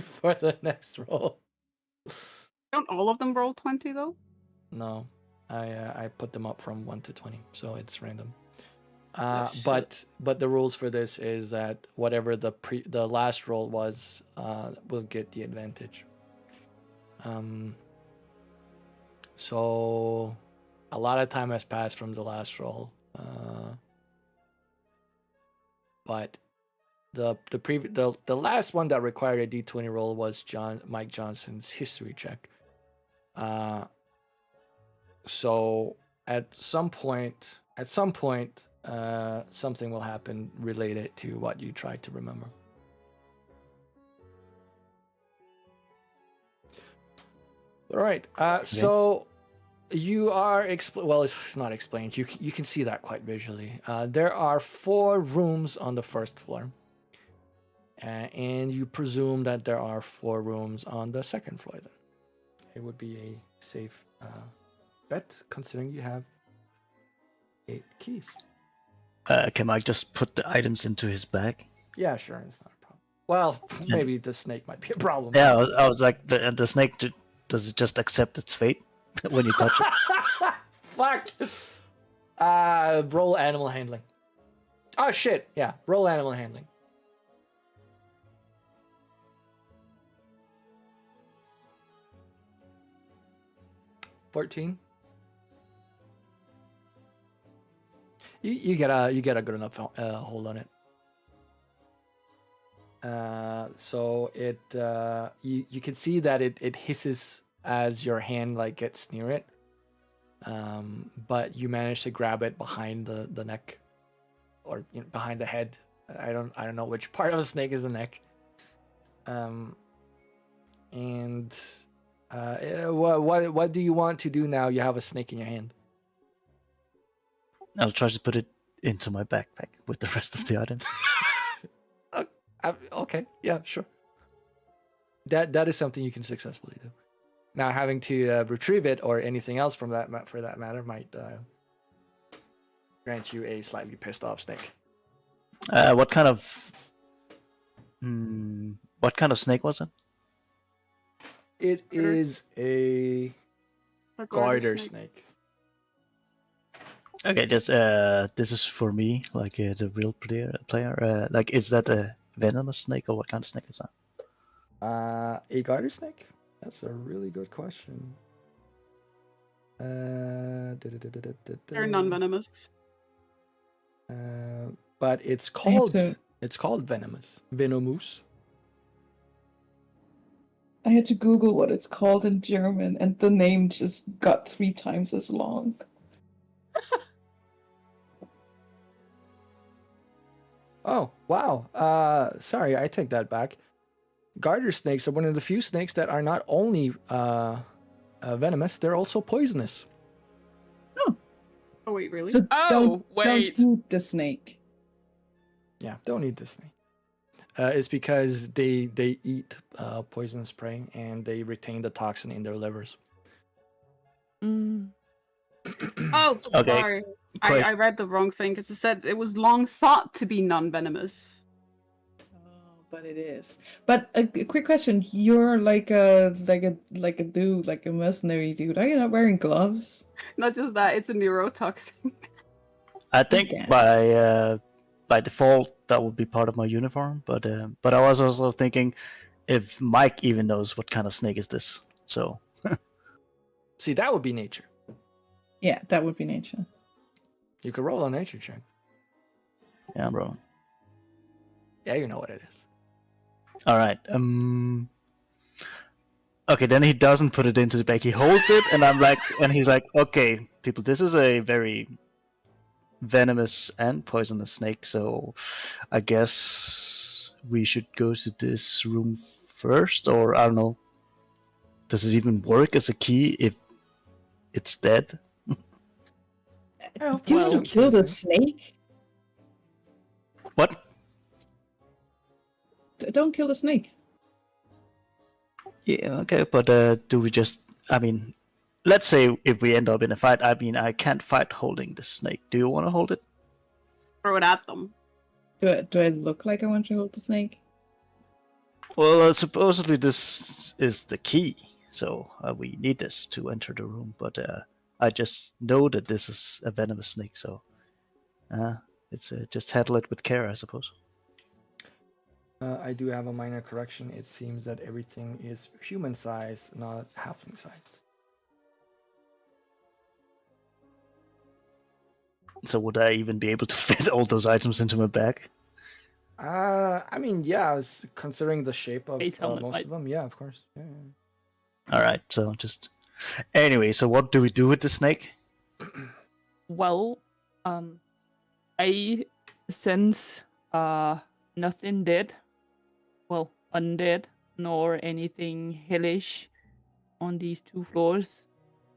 for the next roll. Don't all of them roll 20 though? No, I put them up from 1 to 20, so it's random. shit. But the rules for this is that whatever the last roll was, will get the advantage. So a lot of time has passed from the last roll, but the last one that required a D20 roll was Mike Johnson's history check. So at some point, something will happen related to what you tried to remember. All right. So you are well, it's not explained. You can see that quite visually. There are 4 rooms on the first floor, and you presume that there are 4 rooms on the second floor. Then it would be a safe bet, considering you have 8 keys. Can Mike just put the items into his bag? Yeah, sure, it's not a problem. Well, maybe the snake might be a problem. Yeah, I was like, the snake, does it just accept its fate when you touch it? Fuck. Roll animal handling. Oh shit! Yeah, roll animal handling. 14. You get a good enough hold on it. So it you can see that it hisses as your hand like gets near it. But you manage to grab it behind the neck, or behind the head. I don't know which part of a snake is the neck. And what do you want to do now? You have a snake in your hand. I'll try to put it into my backpack with the rest of the items. Okay, yeah, sure. that is something you can successfully do. Now, having to retrieve it or anything else from that for that matter might grant you a slightly pissed off snake. What kind of snake was it? It Garter? is a garter snake. Okay, just this is for me, like the real player. Like, is that a venomous snake or what kind of snake is that? A garter snake? That's a really good question. They're non-venomous. But it's I have called venomous. I had to Google what it's called in German, and the name just got 3 times as long. Oh, wow. Sorry, I take that back. Garter snakes are one of the few snakes that are not only venomous, they're also poisonous. Oh wait, really? So don't wait. eat the snake. Yeah, don't eat this snake. It's because they eat poisonous prey and they retain the toxin in their livers. Mm. Oh, Okay. sorry. Quick. I read the wrong thing because it said it was long thought to be non-venomous. Oh, but it is. But a quick question: you're like a dude, like a mercenary dude. Are you not wearing gloves? Not just that, it's a neurotoxin. I think Damn. by default that would be part of my uniform, but I was also thinking if Mike even knows what kind of snake is this. So See, that would be nature. Yeah, that would be nature. You could roll a nature check. yeah, bro. Yeah, you know what it is. All right. Okay, then he doesn't put it into the bag. He holds it, and he's like, okay, people, this is a very venomous and poisonous snake, so I guess we should go to this room first, or I don't know. Does it even work as a key if it's dead? Oh, You well, have to kill the snake. What? Don't kill the snake. Yeah, okay, but do we just? I mean, let's say if we end up in a fight. I mean, I can't fight holding the snake. Do you want to hold it? Throw it at them. Do I look like I want to hold the snake? Well, supposedly this is the key, so we need this to enter the room. But I just know that this is a venomous snake, so it's just handle it with care, I suppose. I do have a minor correction. It seems that everything is human sized, not halfling sized. So would I even be able to fit all those items into my bag? I mean, yeah, considering the shape of Face helmet, most right? of them, yeah, of course. Yeah. All right, so just anyway. So what do we do with the snake? Well, I sense nothing dead, well, undead, nor anything hellish on these 2 floors.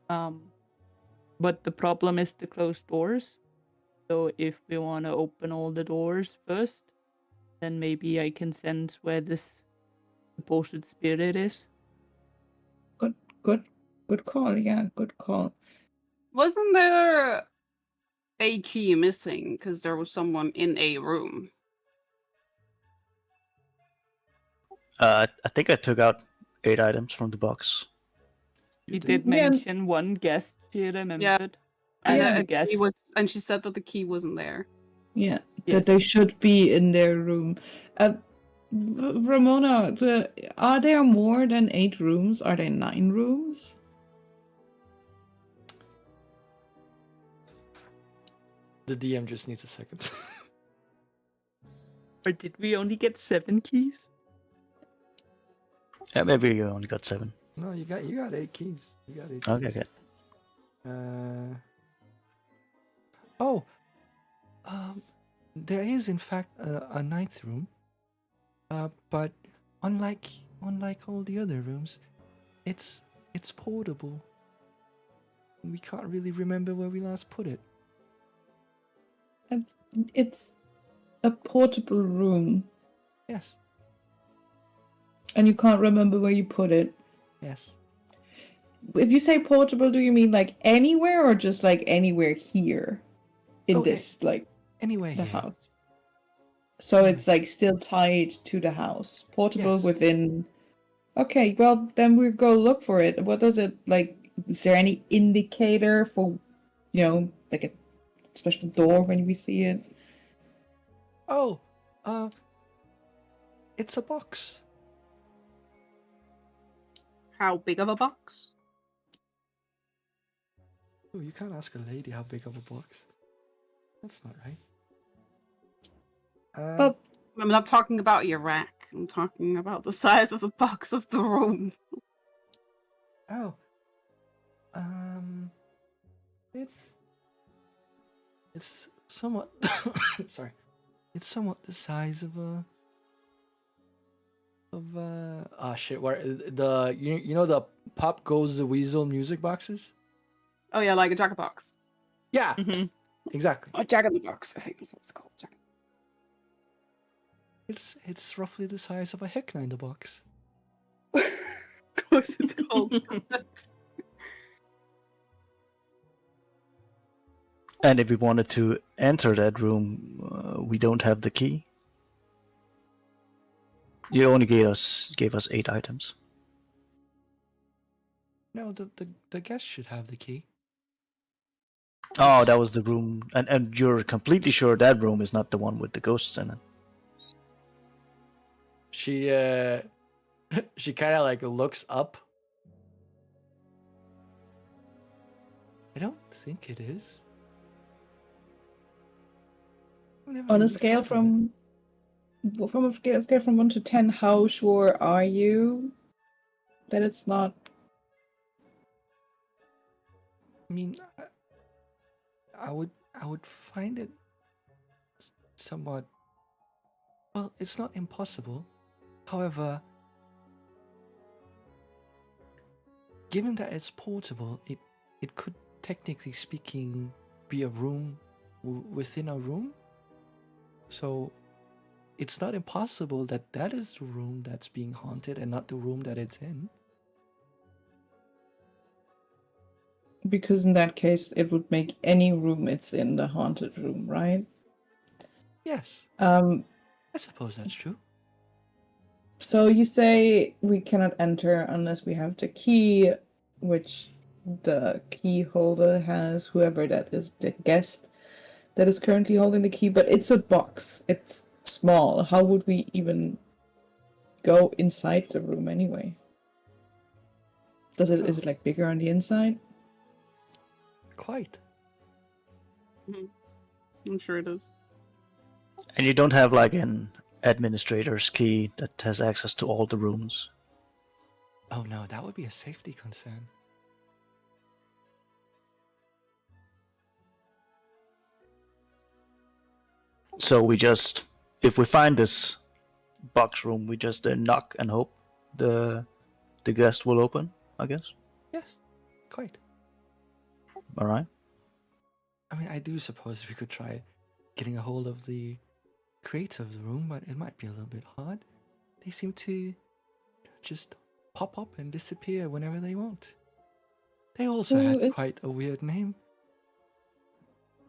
But the problem is the closed doors. So if we want to open all the doors first, then maybe I can sense where this supposed spirit is. Good call. Yeah, good call. Wasn't there a key missing because there was someone in a room? I think I took out 8 items from the box. She did? did mention one guest she remembered. And Yeah. I guess And she said that the key wasn't there. Yeah, Yes. that they should be in their room. Ramona, are there more than 8 rooms? Are there 9 rooms? The DM just needs a second. Or did we only get 7 keys? Yeah, maybe you only got 7. No, you got 8 keys. You got 8 Okay, keys. good. There is in fact a 9th room. But unlike all the other rooms, it's portable. We can't really remember where we last put it. It's a portable room. Yes. And you can't remember where you put it. Yes. If you say portable, do you mean like anywhere or just like anywhere here in Oh, this like Anyway, the here. house? So Anyway. it's like still tied to the house. Portable Yes. within. Okay, well then we go look for it. What does it like? Is there any indicator for, like a special door when we see it? Oh, it's a box. How big of a box? Oh, you can't ask a lady how big of a box. That's not right. Well, I'm not talking about your rack. I'm talking about the size of the box of the room. Oh. It's somewhat sorry. It's somewhat the size of shit, where the you know the Pop Goes the Weasel music boxes? Oh yeah, like a jack box. Yeah, Mm-hmm. exactly. Oh, Jack in the Box, I think is what it's called. Jack. It's roughly the size of a Heckna in the box. Of course it's called. And if we wanted to enter that room, we don't have the key. You only gave us 8 items. No, the guest should have the key. Oh, that was the room, and you're completely sure that room is not the one with the ghosts in it. She she kind of like looks up. I don't think it is. I've never on a really scale thought of it. from a scale from 1 to 10, how sure are you that it's not? I mean, I would find it somewhat. Well, it's not impossible. However, given that it's portable, it could technically speaking be a room within a room. So it's not impossible that that is the room that's being haunted and not the room that it's in. Because in that case, it would make any room it's in the haunted room, right? Yes, Um. I suppose that's true. So you say we cannot enter unless we have the key, which the key holder has, whoever that is, the guest that is currently holding the key, but it's a box. It's small. How would we even go inside the room anyway? Is it like bigger on the inside? Quite. I'm sure it is. And you don't have like an administrator's key that has access to all the rooms. Oh no, that would be a safety concern. So we just, if we find this box room, we just knock and hope the guest will open, I guess. Yes, quite. All right. I mean, I do suppose we could try getting a hold of the creator of the room, but it might be a little bit hard. They seem to just pop up and disappear whenever they want. They also Who had is- quite a weird name.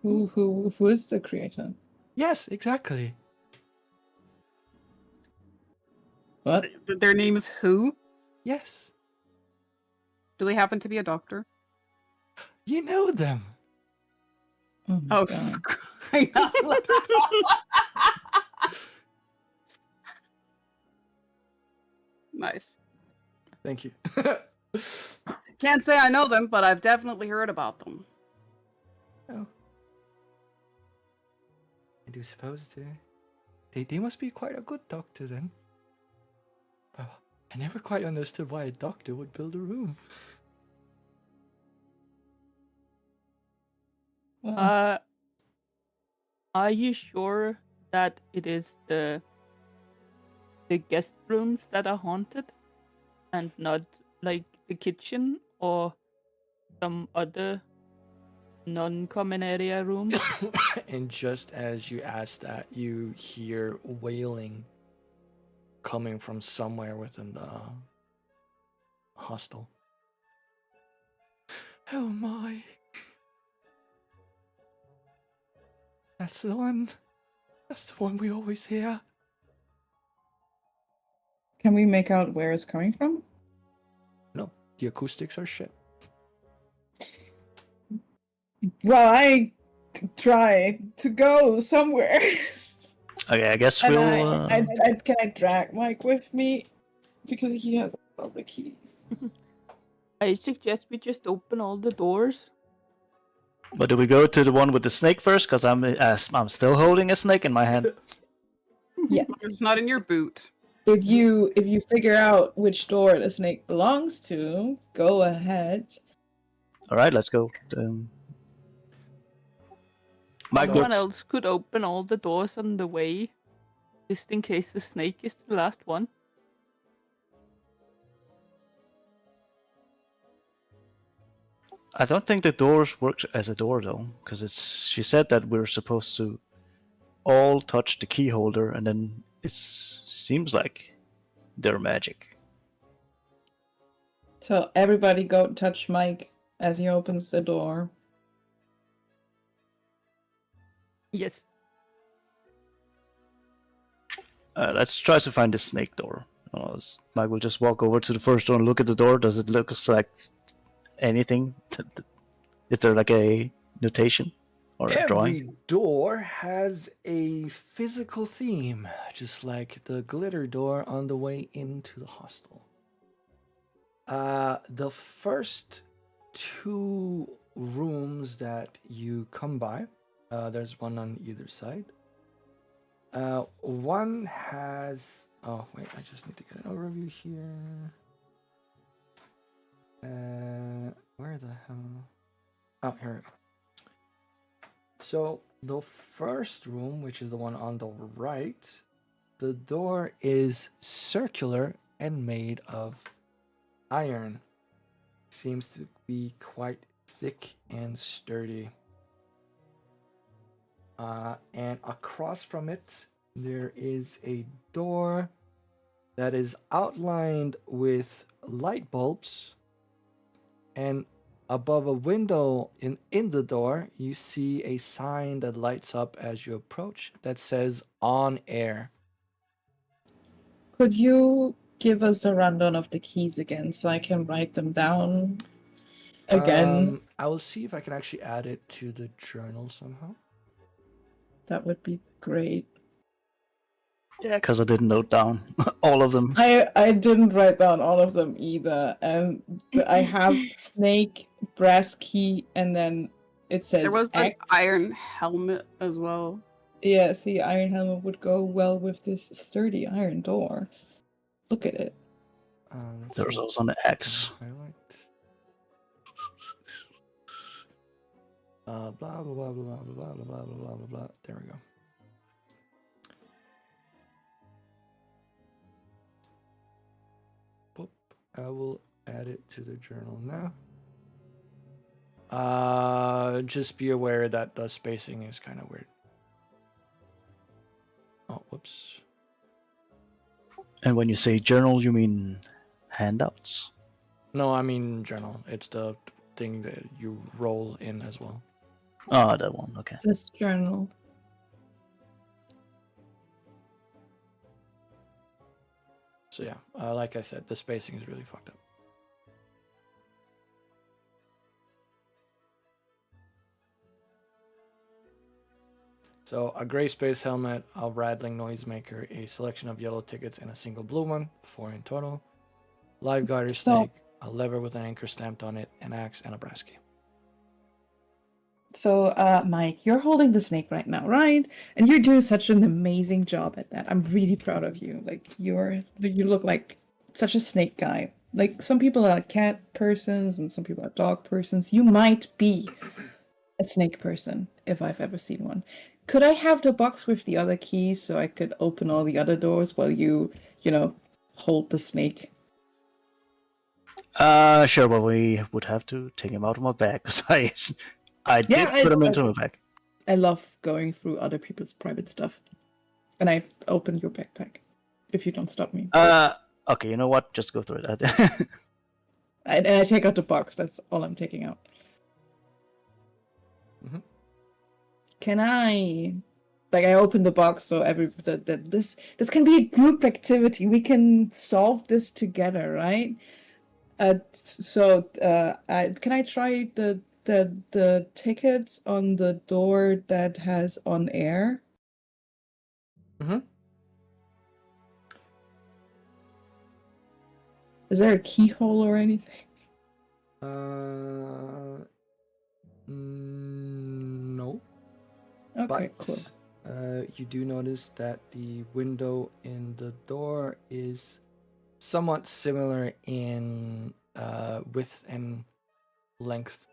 Who is the creator? Yes, exactly. What? Their name is who? Yes. Do they happen to be a doctor? You know them. Oh my Oh, god. for crying out loud. Nice. Thank you. Can't say I know them, but I've definitely heard about them. Oh. I do suppose they must be quite a good doctor then. Well, I never quite understood why a doctor would build a room. Are you sure that it is the guest rooms that are haunted and not like the kitchen or some other non-common area room? And just as you ask that, you hear wailing coming from somewhere within the hostel. Oh my. That's the one. That's the one we always hear. Can we make out where it's coming from? No, the acoustics are shit. Well, I try to go somewhere. Okay, I guess And we'll. can I drag Mike with me? Because he has all the keys. I suggest we just open all the doors. But do we go to the one with the snake first? Because I'm still holding a snake in my hand. Yeah. It's not in your boot. If you figure out which door the snake belongs to, go ahead. All right, let's go. Mike Someone looks. else could open all the doors on the way, just in case the snake is the last one. I don't think the doors work as a door though, because she said that we're supposed to all touch the key holder, and then it seems like they're magic. So everybody go touch Mike as he opens the door. Yes. Let's try to find the snake door. Mike will just walk over to the first door and look at the door. Does it look like anything? Is there like a notation or a drawing? Every door has a physical theme, just like the glitter door on the way into the hostel. The first two rooms that you come by, there's one on either side. One has... Oh, wait, I just need to get an overview here. Where the hell... Oh, here we go. So, the first room, which is the one on the right, the door is circular and made of iron. Seems to be quite thick and sturdy. And across from it, there is a door that is outlined with light bulbs, and above a window in the door, you see a sign that lights up as you approach that says "On Air." Could you give us a rundown of the keys again so I can write them down again? I will see if I can actually add it to the journal somehow. That would be great. Yeah, because I didn't note down all of them. I didn't write down all of them either. I have snake, brass key, and then it says There was an X. iron helmet as well. Yeah, see, iron helmet would go well with this sturdy iron door. Look at it. There's also an X. Highlight. Blah blah blah blah blah blah blah blah blah blah blah. There we go. Boop. I will add it to the journal now. Just be aware that the spacing is kind of weird. Oh, whoops. And when you say journal, you mean handouts? No, I mean journal. It's the thing that you roll in as well. Oh, that one. Okay. This journal. So yeah, like I said, the spacing is really fucked up. So a gray space helmet, a rattling noisemaker, a selection of yellow tickets, and a single blue one, 4 in total. Live garter snake, a lever with an anchor stamped on it, an axe, and a brass key. So, Mike, you're holding the snake right now, right? And you're doing such an amazing job at that. I'm really proud of you. Like, you look like such a snake guy. Like, some people are cat persons and some people are dog persons. You might be a snake person, if I've ever seen one. Could I have the box with the other keys so I could open all the other doors while you hold the snake? Sure, but we would have to take him out of my bag, because I did Yeah, put him into my bag. I love going through other people's private stuff. And I opened your backpack. if you don't stop me. Okay, you know what? Just go through it. And I take out the box. That's all I'm taking out. Mhm. Can I, like, I open the box so this can be a group activity. We can solve this together, right? Can I try the tickets on the door that has on air? Mhm. Is there a keyhole or anything? No. Okay, But cool. you do notice that the window in the door is somewhat similar in width and length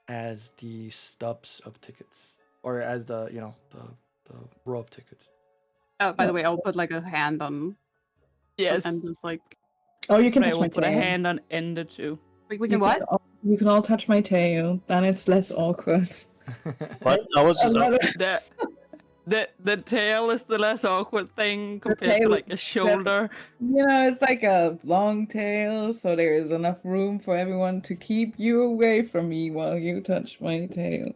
as the stubs of tickets, or as the the row of tickets. Oh, by the No. way, I'll put like a hand on Yes. and just like Oh, you can But I touch will my put a tail. hand on Ender too. we You can what? You can all touch my tail. Then it's less awkward. But I was A lot of The tail is the less awkward thing compared to tail like a shoulder. it's like a long tail, so there is enough room for everyone to keep you away from me while you touch my tail.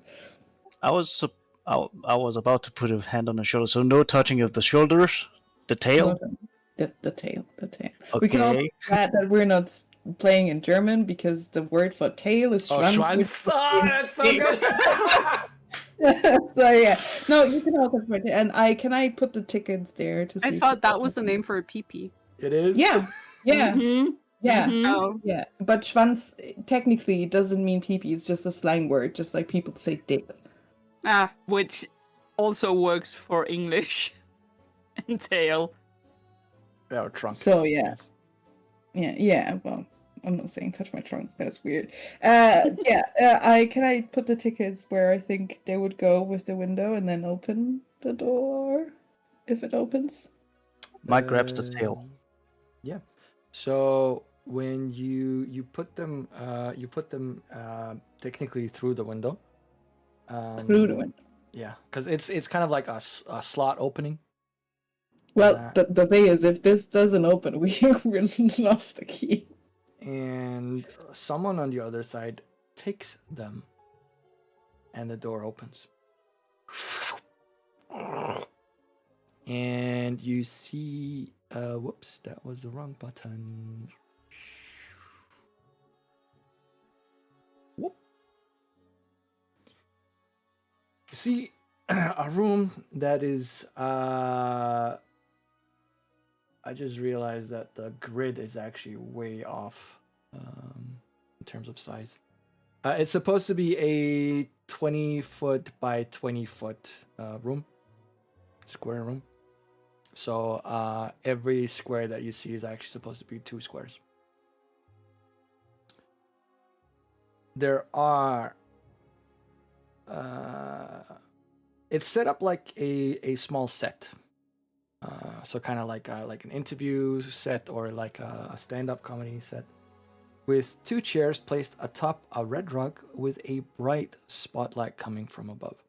I was about to put a hand on the shoulder, so no touching of the shoulders, the tail. No, the tail, the tail. We can all Okay. be glad that we're not playing in German because the word for tail is Oh, Schwanz. Schwanz! Oh, that's so good. So yeah, no, you can all touch my tail, and can I put the tickets there to see? I if thought they- that was the name for a pee-pee. It is. Yeah, yeah. Mhm, Yeah. mhm. Oh, Yeah, but Schwanz technically doesn't mean pee-pee. It's just a slang word, just like people say dick. Which also works for English and tail. Yeah, or trunk. So yeah, Yes. yeah. Well, I'm not saying touch my trunk. That's weird. Can I put the tickets where I think they would go with the window, and then open the door if it opens? Mike grabs the tail. Yeah. So when you put them technically through the window. Through the window. Yeah, because it's kind of like a slot opening. Well, the thing is, if this doesn't open, we lost the key. And someone on the other side takes them, and the door opens. And you see, whoops, that was the wrong button. Whoop. You see a room that is, I just realized that the grid is actually way off in terms of size. It's supposed to be a 20-foot by 20-foot room, square room. So every square that you see is actually supposed to be 2 squares. There are... it's set up like a small set. So kind of like an interview set or like a stand-up comedy set, with 2 chairs placed atop a red rug with a bright spotlight coming from above.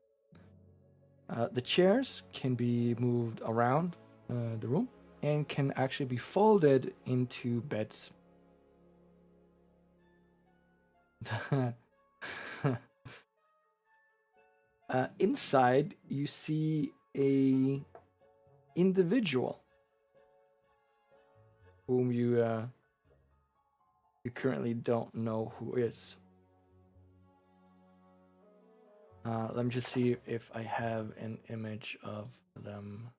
The chairs can be moved around the room and can actually be folded into beds. Inside, you see a individual whom you currently don't know who is. Let me just see if I have an image of them.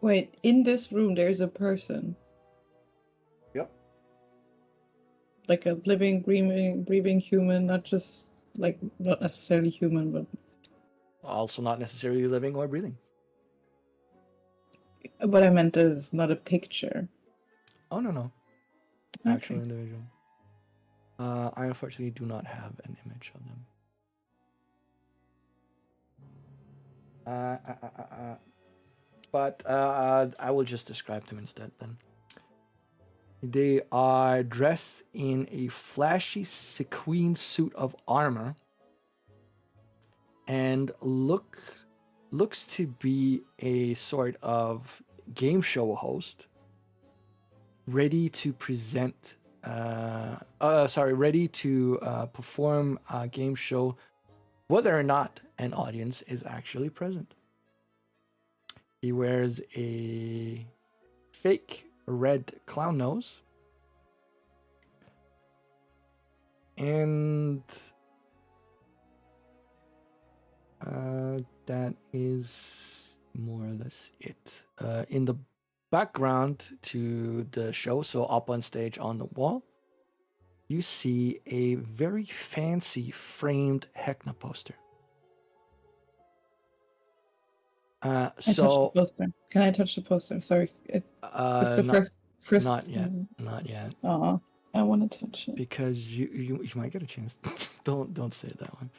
Wait, in this room, there's a person. Yep. Like a living, breathing human, not just like not necessarily human, but Also not necessarily living or breathing. what I meant is not a picture. Oh, no. Okay. Actual individual. I unfortunately do not have an image of them. But I will just describe them instead then. They are dressed in a flashy sequin suit of armor and looks to be a sort of game show host, ready to present. Ready to perform a game show, whether or not an audience is actually present. He wears a fake red clown nose. And that is more or less it. In the background to the show, so up on stage on the wall, you see a very fancy framed Heckna poster. I touched the poster. Can I touch the poster? Sorry, it's the first. Not yet. Oh, I want to touch it because you might get a chance. don't say that one.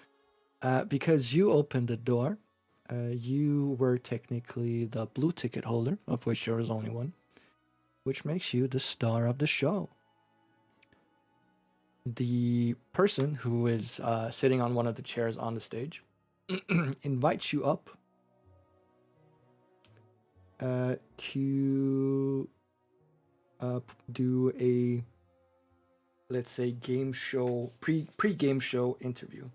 Because you opened the door. You were technically the blue ticket holder, of which there was only one, which makes you the star of the show. The person who is sitting on one of the chairs on the stage invites you up to do a, let's say, game show, pre-game show interview.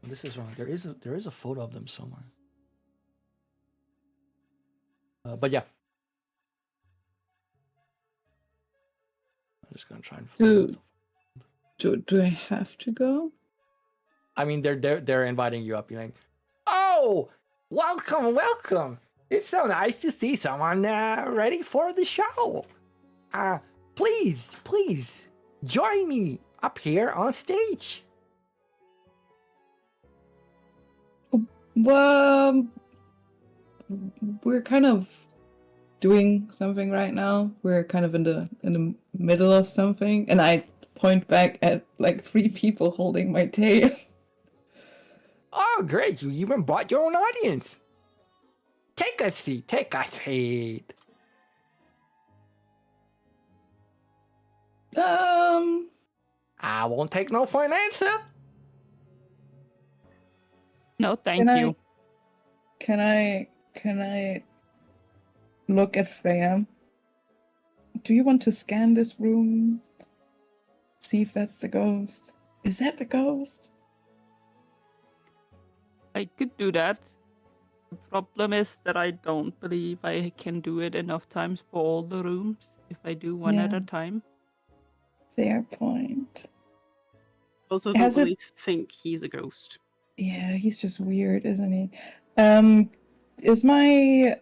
This is wrong. There is a photo of them somewhere. But yeah. I'm just gonna try and find it. Do I have to go? I mean, they're inviting you up. You're like, oh, welcome. It's so nice to see someone ready for the show. Please join me up here on stage. Well, we're kind of doing something right now. We're kind of in the middle of something, and I point back at like 3 people holding my tail. Oh, great! You even brought your own audience. Take a seat. I won't take no for an answer. No, thank you. Can I look at Freya? Do you want to scan this room? See if that's the ghost. Is that the ghost? I could do that. The problem is that I don't believe I can do it enough times for all the rooms if I do one at a time. Fair point. Also, don't really think he's a ghost. Yeah, he's just weird, isn't he? Is my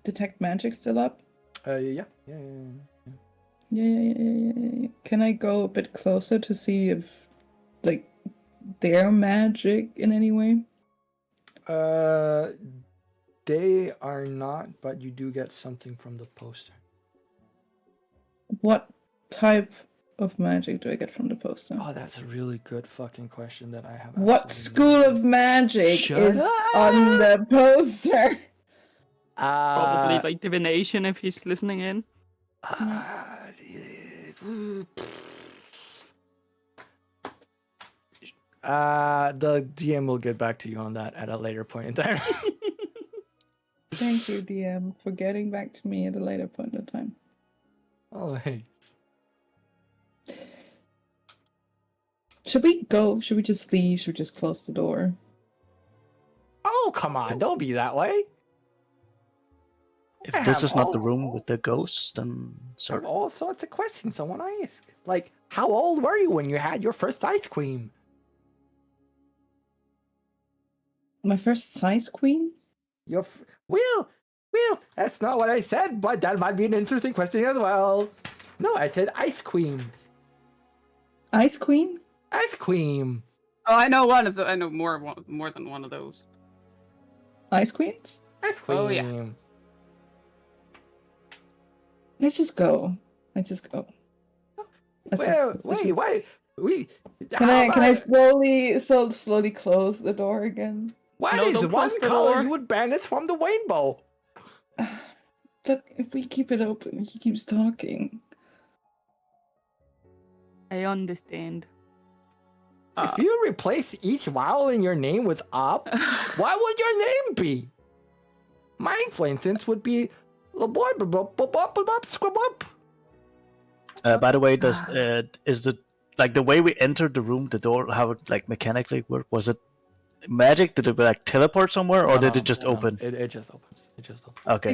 detect magic still up? Yeah. Yeah. Can I go a bit closer to see if, like, they're magic in any way? They are not, but you do get something from the poster. What type of magic do I get from the poster? Oh, that's a really good fucking question that I have. What school of magic is on the poster? Probably like divination if he's listening in. The DM will get back to you on that at a later point in time. Thank you, DM, for getting back to me at a later point in time. Always. Should we go? Should we just leave? Should we just close the door? Oh, come on. Don't be that way. If this is not the room with the ghost, then I have all sorts of questions I want to ask. Like, how old were you when you had your first ice cream? My first size queen? Well, that's not what I said, but that might be an interesting question as well. No, I said ice cream. Ice queen? Ice cream. Oh, I know one of the. I know more than one of those. Ice queens? Ice cream. Oh, yeah. Let's just go. Wait. Can I slowly close the door again? What is one color you would ban it from the rainbow? But if we keep it open, he keeps talking. I understand. If you replace each vowel in your name with up, what would your name be? Mine, for instance, would be squab. By the way, is the way we entered the room, the door, how it like mechanically worked? Was it magic? Did it like teleport somewhere, or did it just open? It just opens. It just opens. Okay.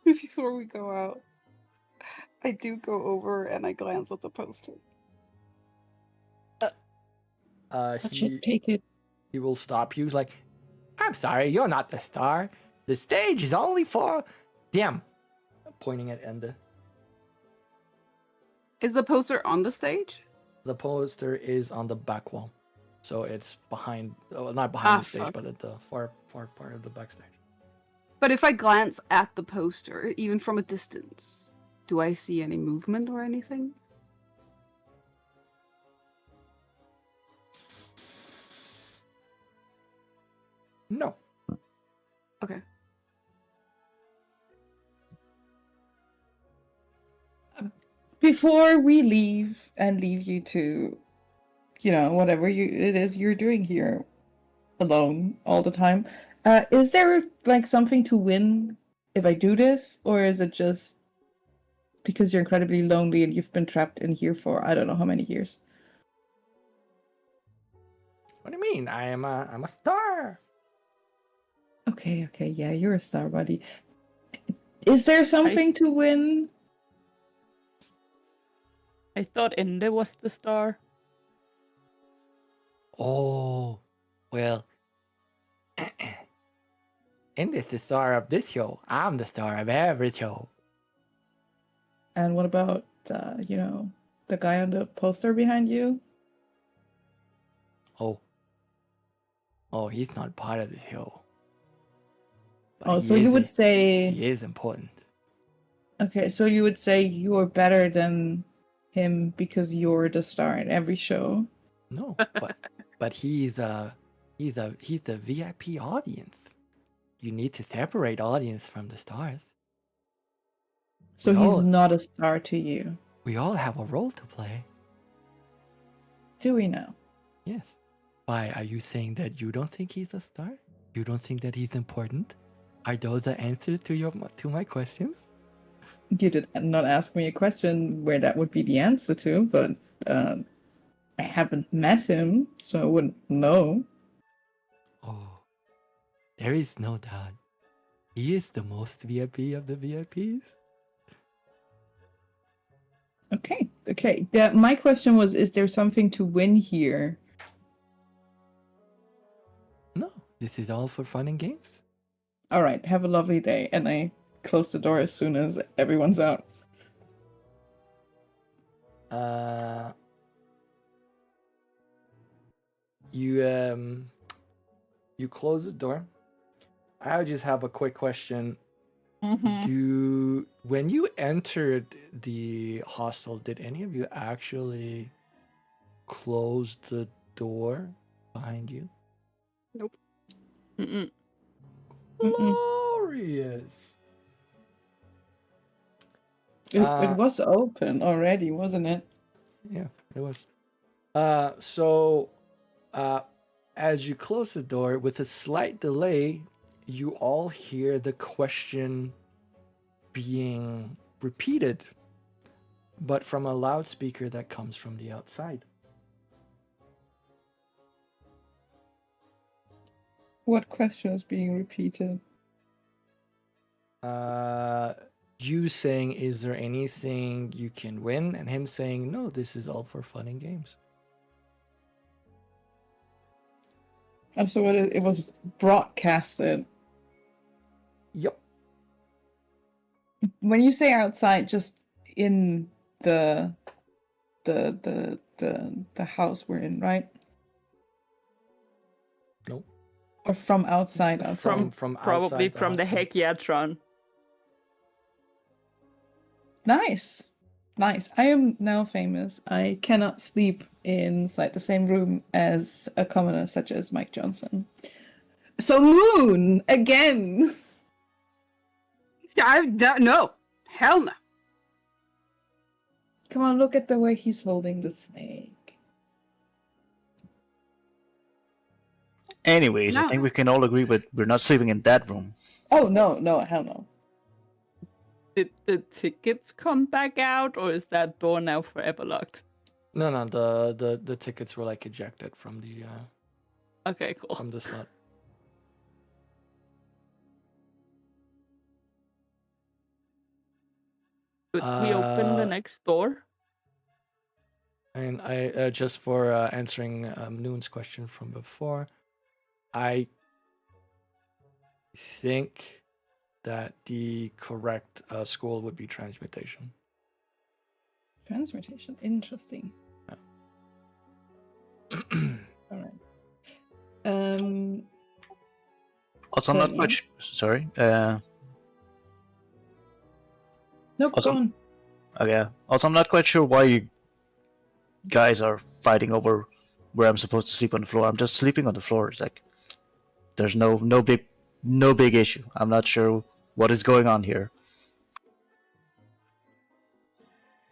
Before we go out, I do go over and I glance at the poster. I should take it. He will stop you. He's like, I'm sorry, you're not the star. The stage is only for them. Pointing at Enda. Is the poster on the stage? The poster is on the back wall. So it's behind, not behind the stage, fuck. but at the far part of the backstage. But if I glance at the poster, even from a distance, do I see any movement or anything? No. Okay. Before we leave you to, whatever it is you're doing here alone all the time, is there like something to win if I do this, or is it just because you're incredibly lonely and you've been trapped in here for I don't know how many years? What do you mean? I'm a star. Okay, yeah, you're a star, buddy. Is there something to win? I thought Ende was the star. Oh, well. Enda's the star of this show. I'm the star of every show. And what about, the guy on the poster behind you? Oh, he's not part of the show. But So you would say... He is important. Okay, so you would say you're better than him because you're the star in every show? No, but he's the VIP audience. You need to separate audience from the stars. So We he's all- not a star to you. We all have a role to play. Do we know? Yes. Why, are you saying that you don't think he's a star? You don't think that he's important? Are those the answers to my questions? You did not ask me a question where that would be the answer to, but I haven't met him, so I wouldn't know. Oh, there is no doubt. He is the most VIP of the VIPs. Okay. My question was, is there something to win here? No, this is all for fun and games. All right, have a lovely day. And I close the door as soon as everyone's out. You close the door. I just have a quick question. Mm-hmm. When you entered the hostel, did any of you actually close the door behind you? Nope. Mm-mm. Glorious. It was open already, wasn't it? Yeah, it was. So as you close the door with a slight delay, you all hear the question being repeated, but from a loudspeaker that comes from the outside. What question is being repeated? You saying, is there anything you can win? And him saying, no, this is all for fun and games. Oh, so it was broadcasted. Yep. When you say outside, just in the house we're in, right? Nope. Or from outside. From Probably outside from the hostel. Heckna. Nice. I am now famous. I cannot sleep inside the same room as a commoner such as Mike Johnson. So Moon again. No, hell no. Come on, look at the way he's holding the snake. Anyways, I No. think we can all agree, but we're not sleeping in that room. Oh no, hell no. Did the tickets come back out, or is that door now forever locked? No, the tickets were like ejected from the Okay, cool. from the slot. Could we open the next door? And I just for answering Noon's question from before, I think that the correct school would be transmutation. Transmutation. Interesting. All right. Also, I'm not Don't quite know. sorry. Nope, Awesome. go on. Okay. Also, I'm not quite sure why you guys are fighting over where I'm supposed to sleep on the floor. I'm just sleeping on the floor. It's like there's no big issue. I'm not sure what is going on here.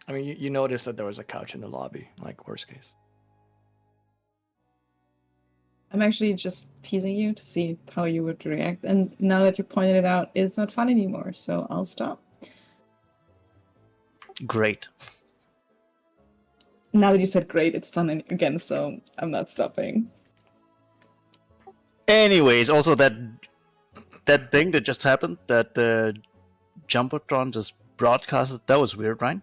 I mean, you noticed that there was a couch in the lobby, like worst case. I'm actually just teasing you to see how you would react. And now that you pointed it out, it's not fun anymore. So I'll stop. Great. Now that you said great, it's fun again. So I'm not stopping. Anyways, also that thing that just happened, that Jumbotron just broadcasted, that was weird, right?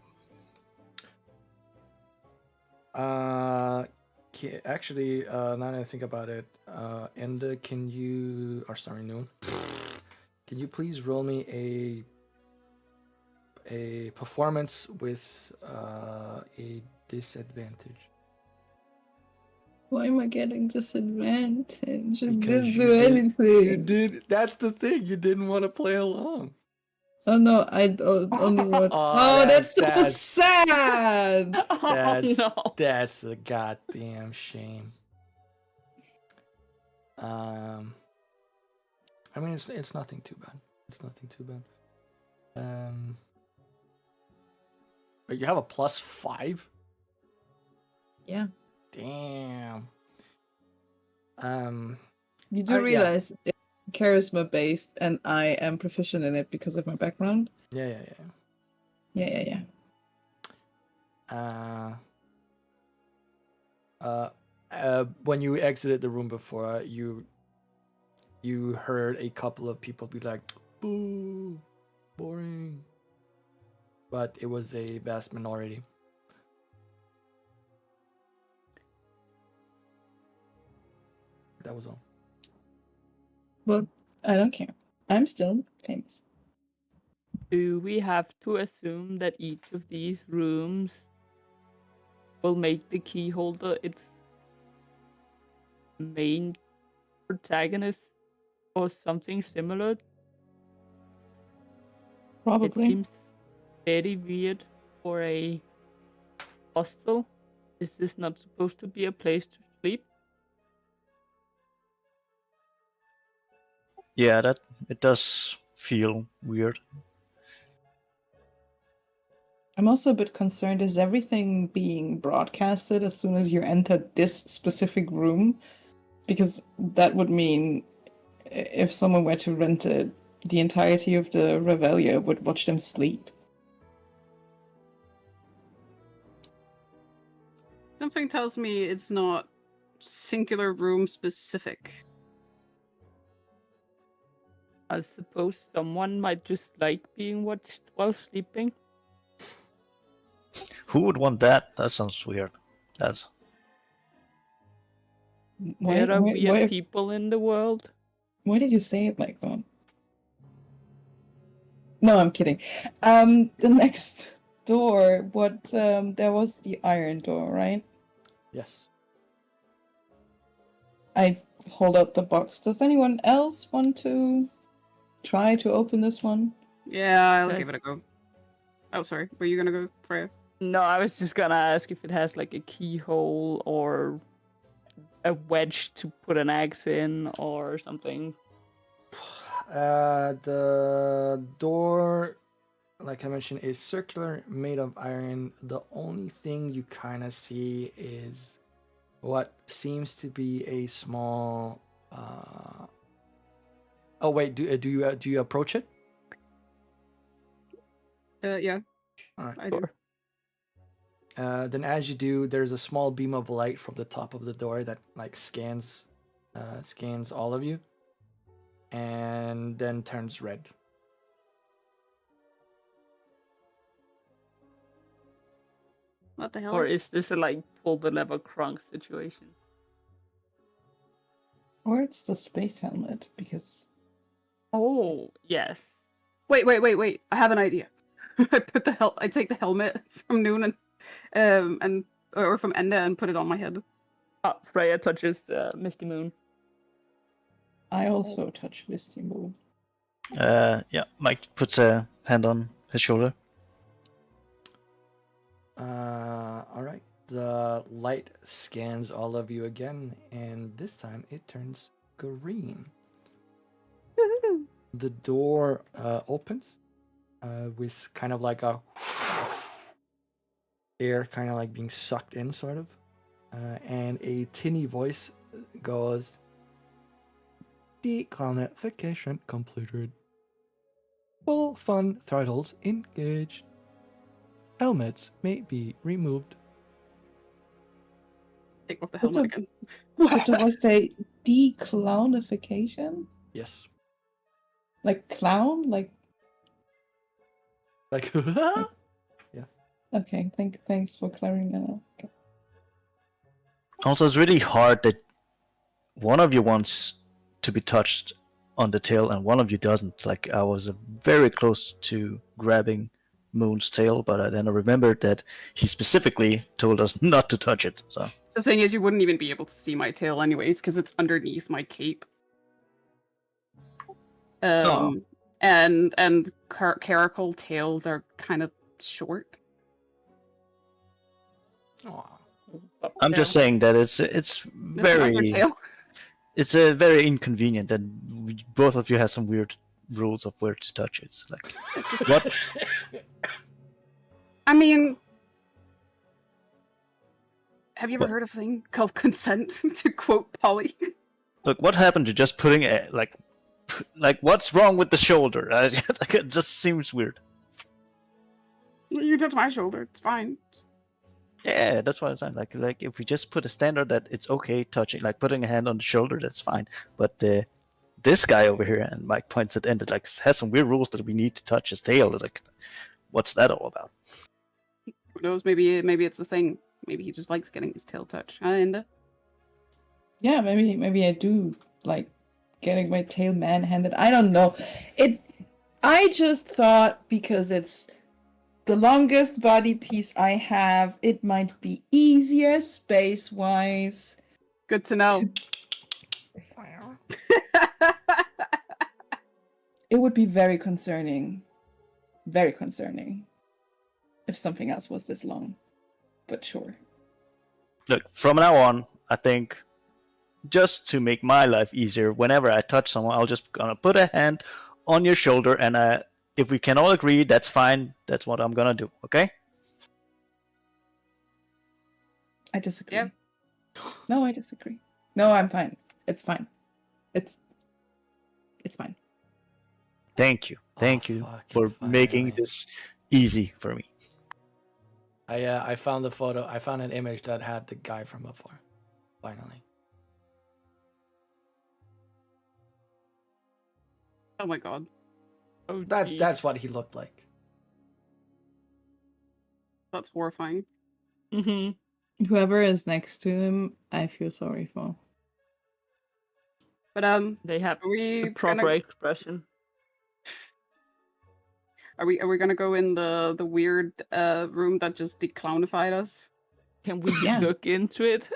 Actually, now that I think about it, Enda, can you, or sorry, Noon, can you please roll me a performance with a disadvantage? Why am I getting disadvantage? I Because didn't do anything. you did. That's the thing. You didn't want to play along. Oh no, I only wrote. Oh, Oh, that's so that's- sad. That's no. that's a goddamn shame. I mean, it's nothing too bad. It's nothing too bad. But you have a +5. Yeah, Damn. you do yeah. realize it's charisma based, and I am proficient in it because of my background. Yeah. Yeah. When you exited the room before, you heard a couple of people be like, "Boo, boring," but it was a vast minority. That was all. Well, I don't care. I'm still famous. Do we have to assume that each of these rooms will make the key holder its main protagonist or something similar? Probably. It seems very weird for a hostel. Is this not supposed to be a place to sleep? Yeah, that it does feel weird. I'm also a bit concerned. Is everything being broadcasted as soon as you enter this specific room? Because that would mean if someone were to rent it, the entirety of the Revelia would watch them sleep. Something tells me it's not singular room specific. I suppose someone might just like being watched while sleeping. Who would want that? That sounds weird. That's There are weird people in the world. Why did you say it like that? No, I'm kidding. The next door, there was the iron door, right? Yes. I hold up the box. Does anyone else want to try to open this one? Yeah, I'll Nice. give it a go. Oh, sorry. Were you gonna go, Freya? No, I was just gonna ask if it has like a keyhole or a wedge to put an axe in or something. The door, like I mentioned, is circular, made of iron. The only thing you kind of see is what seems to be a small Oh wait, do you approach it? Yeah, All right. I do. Then as you do, there's a small beam of light from the top of the door that like scans all of you, and then turns red. What the hell? Or is this a like pull the lever crunk situation? Or it's the space helmet, because Oh, yes. Wait! I have an idea. I take the helmet from Noon and or from Enda and put it on my head. Freya touches Misty Moon. I also touch Misty Moon. Yeah, Mike puts a hand on his shoulder. All right. The light scans all of you again, and this time it turns green. The door opens with kind of like a air kind of like being sucked in, sort of. And a tinny voice goes, "Declonification completed. Full fun throttles engaged. Helmets may be removed." Take off the What helmet the- again. What do I say? Declownification? Yes. Like clown? Like, Like, okay, thanks for clearing that up. Okay. Also, it's really hard that one of you wants to be touched on the tail and one of you doesn't. Like, I was very close to grabbing Moon's tail, but then I remembered that he specifically told us not to touch it. So The thing is, you wouldn't even be able to see my tail anyways, because it's underneath my cape. And caracal tails are kind of short. Aw. I'm just saying that it's It's not your very tail. it's a very inconvenient, and both of you have some weird rules of where to touch it. It's like, It's just, what? I mean, have you ever What? heard of a thing called consent? To quote Polly. Look, what happened to just putting a like what's wrong with the shoulder? Like, it just seems weird. You touch my shoulder, it's fine. Yeah, that's what I'm saying. Like if we just put a standard that it's okay touching, like putting a hand on the shoulder, that's fine. But this guy over here, and Mike points at Enda, like has some weird rules that we need to touch his tail. It's like, what's that all about? Who knows? Maybe it's a thing. Maybe he just likes getting his tail touched. Enda? Yeah, maybe I do like getting my tail manhanded. I don't know. I just thought because it's the longest body piece I have, it might be easier space-wise. Good to know. It would be very concerning if something else was this long. But sure. Look, from now on, I think just to make my life easier, whenever I touch someone, I'll just gonna put a hand on your shoulder, and if we can all agree, that's fine. That's what I'm gonna do. Okay? I disagree. Yeah. No, I disagree. No, I'm fine. It's fine. It's fine. Thank you fucking for making finally. this easy for me. I found the photo. I found an image that had the guy from before. Finally. Oh my god. Oh, That's jeez. what he looked like. That's horrifying. Mm-hmm. Whoever is next to him, I feel sorry for. But They have are we a proper gonna expression. are we gonna go in the weird room that just declownified us? Can we Yeah. look into it?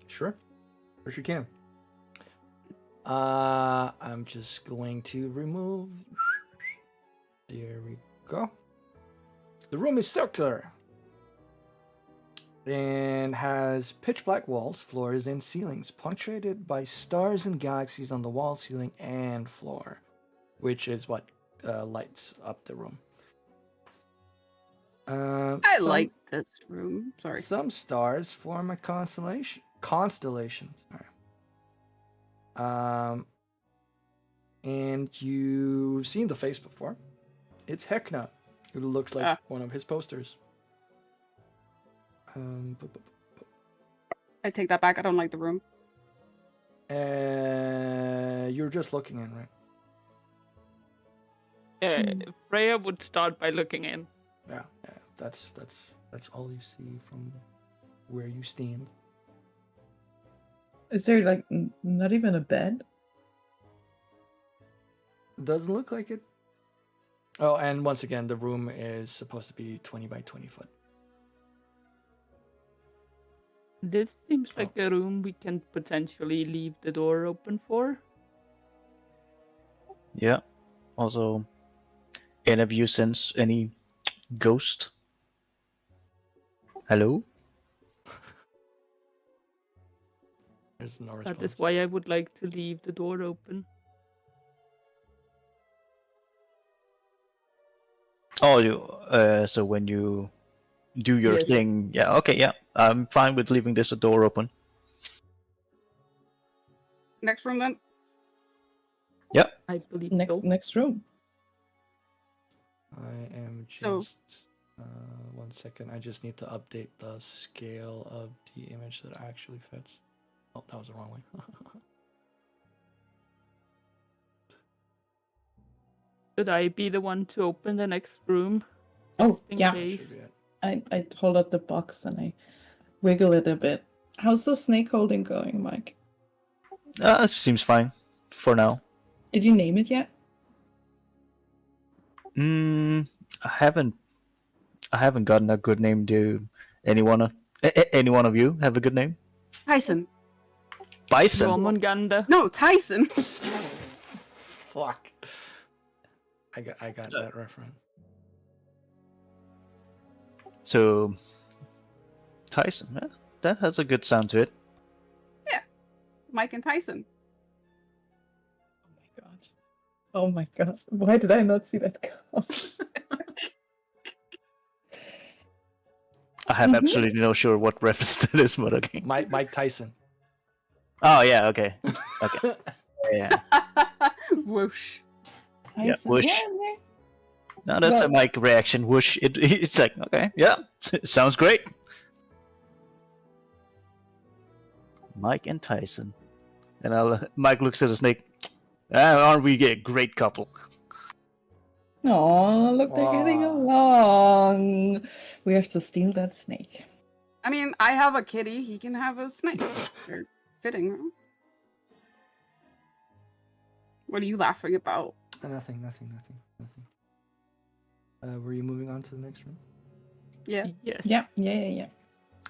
Sure. Sure you can. I'm just going to remove. There we go. The room is circular and has pitch black walls, floors, and ceilings, punctuated by stars and galaxies on the wall, ceiling, and floor, which is what lights up the room. I like this room. Sorry. Some stars form a constellation. Sorry. And you've seen the face before. It's Heckna. It looks like one of his posters. I take that back. I don't like the room. You're just looking in, right? Freya would start by looking in. Yeah. That's all you see from where you stand. Is there like not even a bed? Doesn't look like it. Oh, and once again, the room is supposed to be 20 by 20 foot. This seems like a room we can potentially leave the door open for. Yeah. Also, any of you sense any ghost? Hello? There's no response. That is why I would like to leave the door open. Oh, so when you do your Yes. thing, yeah, okay, yeah, I'm fine with leaving this door open. Next room then. Yep. I believe Next so. next room. I am just... So- 1 second. I just need to update the scale of the image that actually fits. Oh, that was the wrong way. Should I be the one to open the next room? Oh, Just in yeah. That case? should be it. I hold up the box and I wiggle it a bit. How's the snake holding going, Mike? Seems fine for now. Did you name it yet? I haven't gotten a good name. Do any one of you have a good name? Tyson. Bison. Jormungandr. No, Tyson. Fuck. I got that reference. So, Tyson. That has a good sound to it. Mike and Tyson. Oh my god. Oh my god. Why did I not see that come? I have Mhm. absolutely no sure what reference that is, but okay. Mike Tyson. Oh yeah, okay, okay, yeah. Whoosh. Tyson. whoosh. Yeah. No, that's a Well- mic reaction. Whoosh! It's like okay, yeah, sounds great. Mike and Tyson, and Mike looks at the snake. Aren't we a great couple? Oh, look, they're getting Aw. along. We have to steal that snake. I mean, I have a kitty. He can have a snake. They're fitting. Huh? What are you laughing about? Nothing. Were you moving on to the next room? Yeah. Yes. Yeah.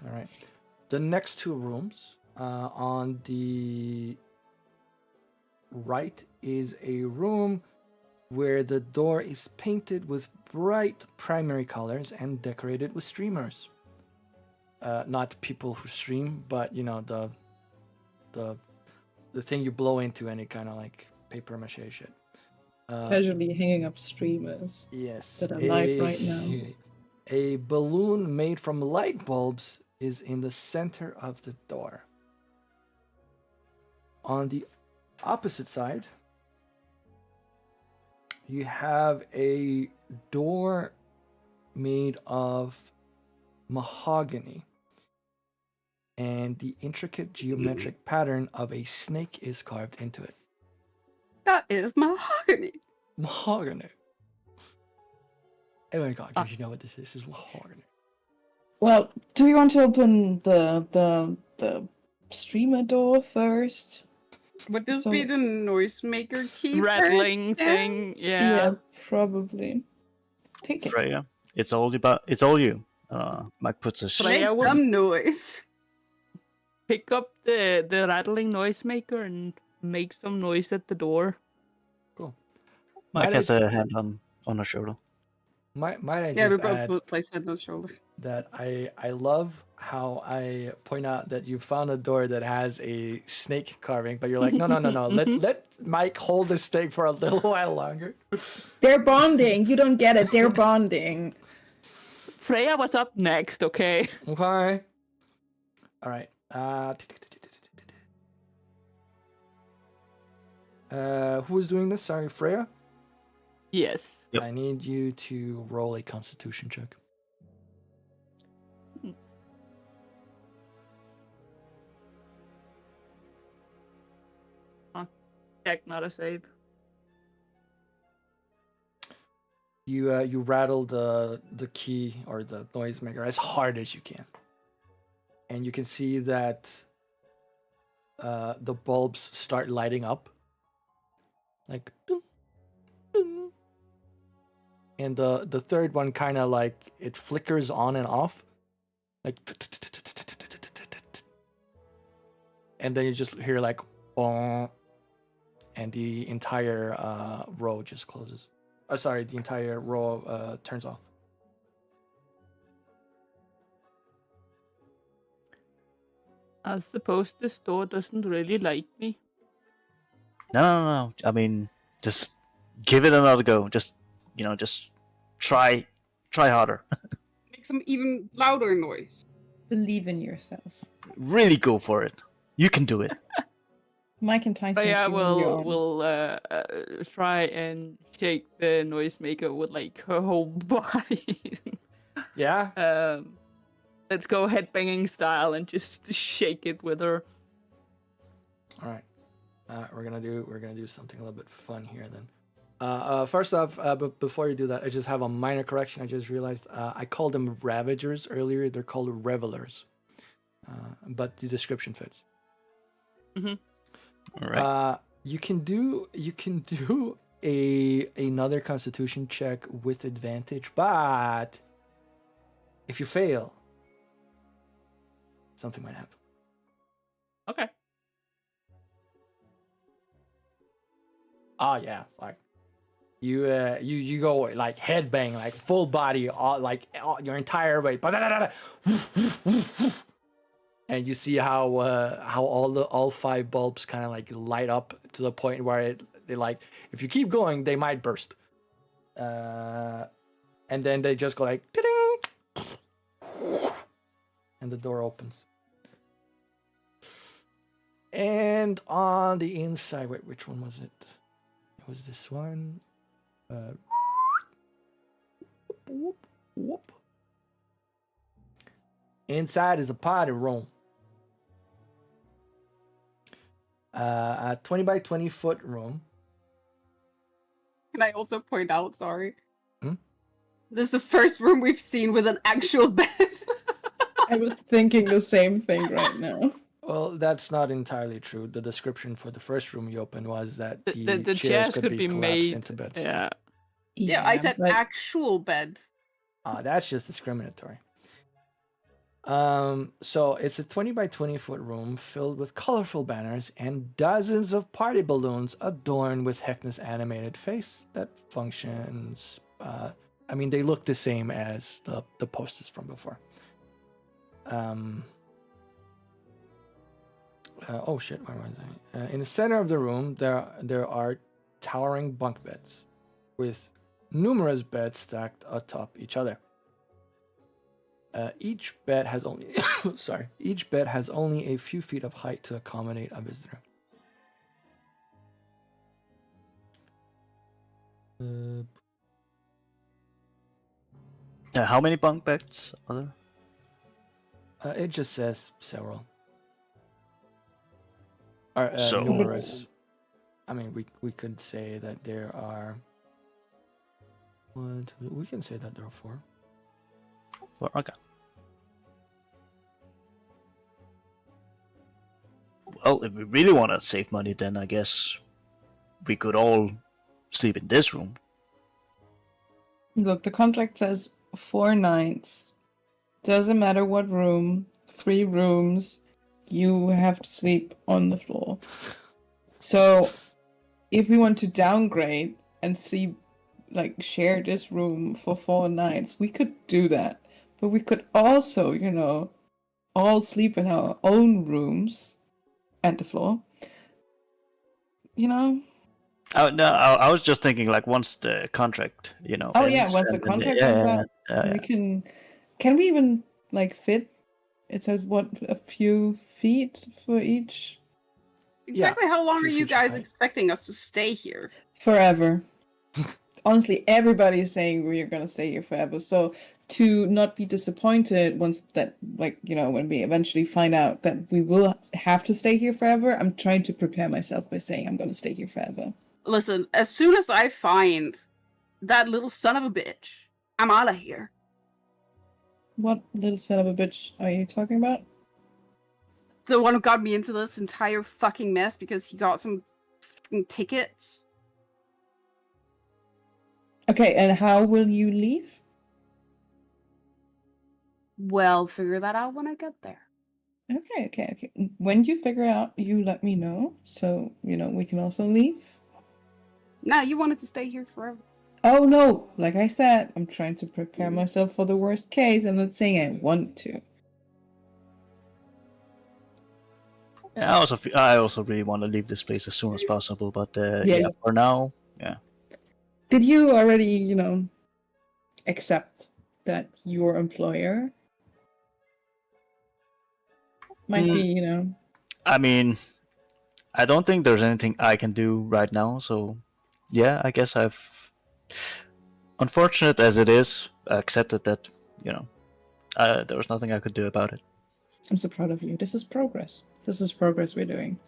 All right. The next two rooms on the right is a room where the door is painted with bright primary colors and decorated with streamers. Not people who stream, but you know the thing you blow into any kind of like paper mache shit. Casually hanging up streamers. Yes. that are live right now. A balloon made from light bulbs is in the center of the door. On the opposite side, you have a door made of mahogany, and the intricate geometric pattern of a snake is carved into it. That is mahogany. Mahogany. Oh my god, you know what this is? This is mahogany. Well, do you want to open the streamer door first? Would this be So- the noisemaker key? Rattling perchance? thing. Yeah. Probably. Take it. Freya, it's all you. Mike puts a Freya Make would- some noise. Pick up the rattling noisemaker and make some noise at the door. Cool. Mike has a hand on her shoulder. Might I Yeah, we just add both place head on shoulder. that I love how I point out that you found a door that has a snake carving, but you're like, no. Let Mike hold the snake for a little while longer. They're bonding. You don't get it. They're bonding. Freya was up next, okay? Okay. All right. Who is doing this? Sorry, Freya? Yes. Yep. I need you to roll a constitution check. Check, not a save. You rattle the key or the noisemaker as hard as you can, and you can see that the bulbs start lighting up, like, ding, ding. And the third one kind of like it flickers on and off, like, and then you just hear like, bong, and the entire row just closes. Sorry, the entire row turns off. I suppose this door doesn't really like me. No. I mean, just give it another go. Just try harder. Make some even louder noise. Believe in yourself. Really go for it. You can do it. Mike and Tyson. Freya will will try and shake the noisemaker with like her whole body. Yeah. Let's go headbanging style and just shake it with her. All right. We're gonna do something a little bit fun here then. First off, but before you do that, I just have a minor correction. I just realized I called them Ravagers earlier. They're called Revelers, but the description fits. Mm-hmm. All right. You can do another Constitution check with advantage, but if you fail, something might happen. Okay. Oh yeah, like you go like headbang, like full body, all your entire weight, and you see how all 5 bulbs kind of like light up to the point where they like, if you keep going, they might burst, and then they just go like, ding, and the door opens. And on the inside, wait, which one was it? It was this one. Whoop, whoop. Inside is a party room. A 20 by 20 foot room. Can I also point out, sorry? Hmm? This is the first room we've seen with an actual bed. I was thinking the same thing right now. Well, that's not entirely true. The description for the first room you opened was that The chairs could be collapsed made into beds. Yeah. Yeah, I said but actual bed. That's just discriminatory. So it's a 20 by 20 foot room filled with colorful banners and dozens of party balloons adorned with Heckna's animated face that functions. I mean, they look the same as the posters from before. Oh shit, where was I? In the center of the room, there are towering bunk beds with numerous beds stacked atop each other. Each bed has only a few feet of height to accommodate a visitor. How many bunk beds are there? It just says several. So- Numerous. I mean, we could say that there are. We can say that there are 4. Well, okay. Well, if we really want to save money, then I guess we could all sleep in this room. look, the contract says 4 nights. Doesn't matter what room, 3 rooms, you have to sleep on the floor. So, if we want to downgrade and sleep, like, share this room for 4 nights, we could do that. But we could also, all sleep in our own rooms and the floor. Oh no, I was just thinking like once the contract, Oh yeah, ends, once the and then contract comes out, yeah. we can we even like fit? It says what, a few feet for each? Exactly how long are you future guys height. expecting us to stay here? Forever. Honestly, everybody's saying we're gonna stay here forever. So to not be disappointed once that, like, when we eventually find out that we will have to stay here forever, I'm trying to prepare myself by saying I'm gonna stay here forever. Listen, as soon as I find that little son of a bitch, I'm out of here. What little son of a bitch are you talking about? The one who got me into this entire fucking mess because he got some fucking tickets. Okay, and how will you leave? Well, figure that out when I get there. Okay. When you figure out, you let me know, so we can also leave. Now you wanted to stay here forever. Oh no, like I said, I'm trying to prepare myself for the worst case. I'm not saying I want to. Yeah, I also really want to leave this place as soon as possible, but yeah, for now, yeah. Did you already, accept that your employer might be, I mean, I don't think there's anything I can do right now, so yeah, I guess I've, unfortunate as it is, accepted that, there was nothing I could do about it. I'm so proud of you. This is progress. This is progress we're doing.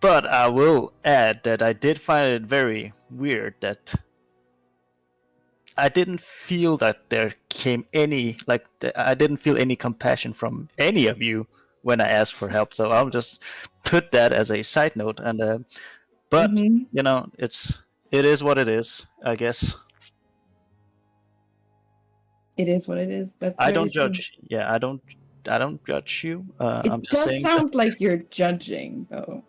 But I will add that I did find it very weird that I didn't feel that there came any, I didn't feel any compassion from any of you when I asked for help. So I'll just put that as a side note. And but it is what it is, I guess. It is what it is. That's I very don't true. judge. Yeah, I don't judge you. I'm It just does saying sound like you're judging, though.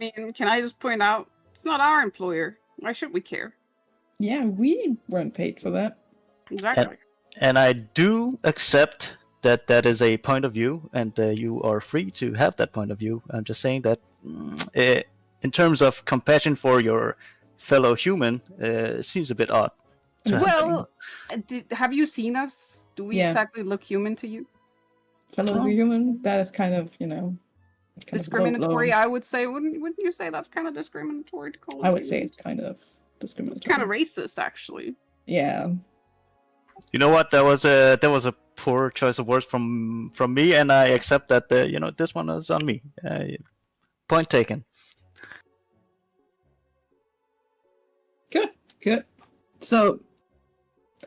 I mean, can I just point out, it's not our employer. Why should we care? Yeah, we weren't paid for that. Exactly. And I do accept that that is a point of view, and you are free to have that point of view. I'm just saying that in terms of compassion for your fellow human, it seems a bit odd. Well, have you seen us? Do we exactly look human to you? Fellow human? That is kind of, discriminatory, I would say. Wouldn't you say that's kind of discriminatory to call us? I would say it's kind of discriminatory. It's kind of racist, actually. Yeah. You know what? That was a poor choice of words from me, and I accept that. This one is on me. Point taken. Good. So,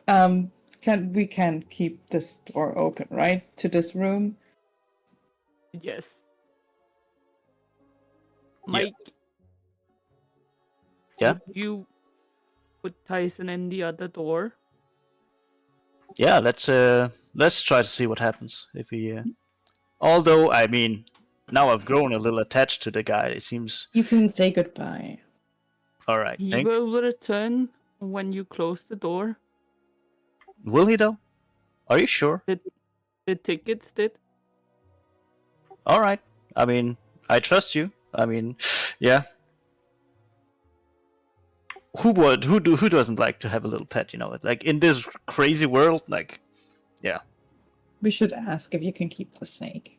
we can keep this door open, right? To this room? Yes. Mike. Yeah. Would you put Tyson in the other door? Yeah, let's try to see what happens if he. Although, I mean, now I've grown a little attached to the guy. It seems. You can say goodbye. All right. He will return when you close the door. Will he though? Are you sure? The tickets did. All right. I mean, I trust you. I mean, yeah. Who doesn't like to have a little pet? Like in this crazy world, like, yeah. We should ask if you can keep the snake.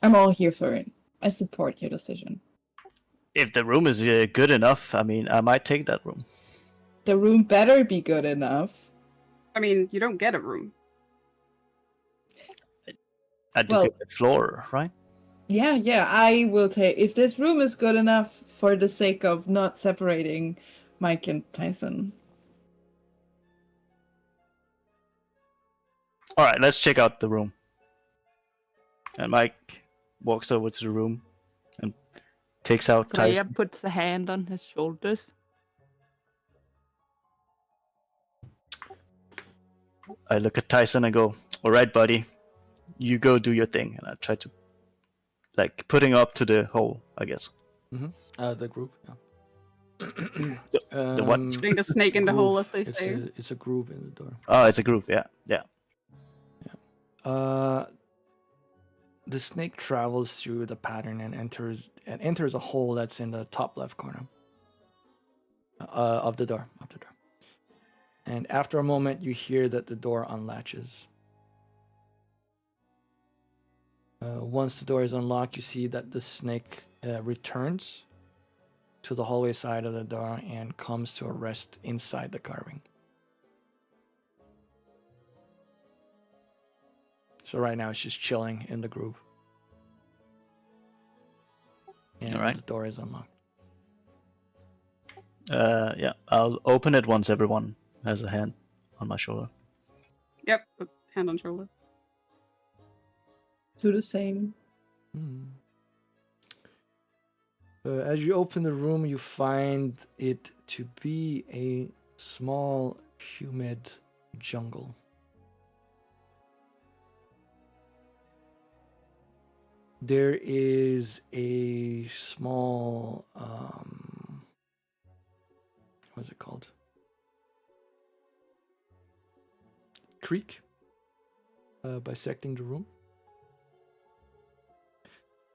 I'm all here for it. I support your decision. If the room is good enough, I mean, I might take that room. The room better be good enough. I mean, you don't get a room. I do get the floor, right? Yeah, I will take... If this room is good enough for the sake of not separating Mike and Tyson. All right, let's check out the room. And Mike walks over to the room and takes out Freya Tyson. puts a hand on his shoulders. I look at Tyson and go, all right, buddy, you go do your thing. And I try to, putting up to the hole, I guess. Mm-hmm. The groove, yeah. The what? Putting the snake in the hole, as they say. It's a groove in the door. Oh, it's a groove, yeah. The snake travels through the pattern and enters a hole that's in the top left corner of the door. And after a moment, you hear that the door unlatches. Once the door is unlocked, you see that the snake returns to the hallway side of the door and comes to a rest inside the carving. So right now it's just chilling in the groove. And All right. the door is unlocked. Yeah, I'll open it once everyone has a hand on my shoulder. Yep, put hand on shoulder. Do the same. As you open the room, you find it to be a small, humid jungle. There is a small, what's it called? Creek bisecting the room.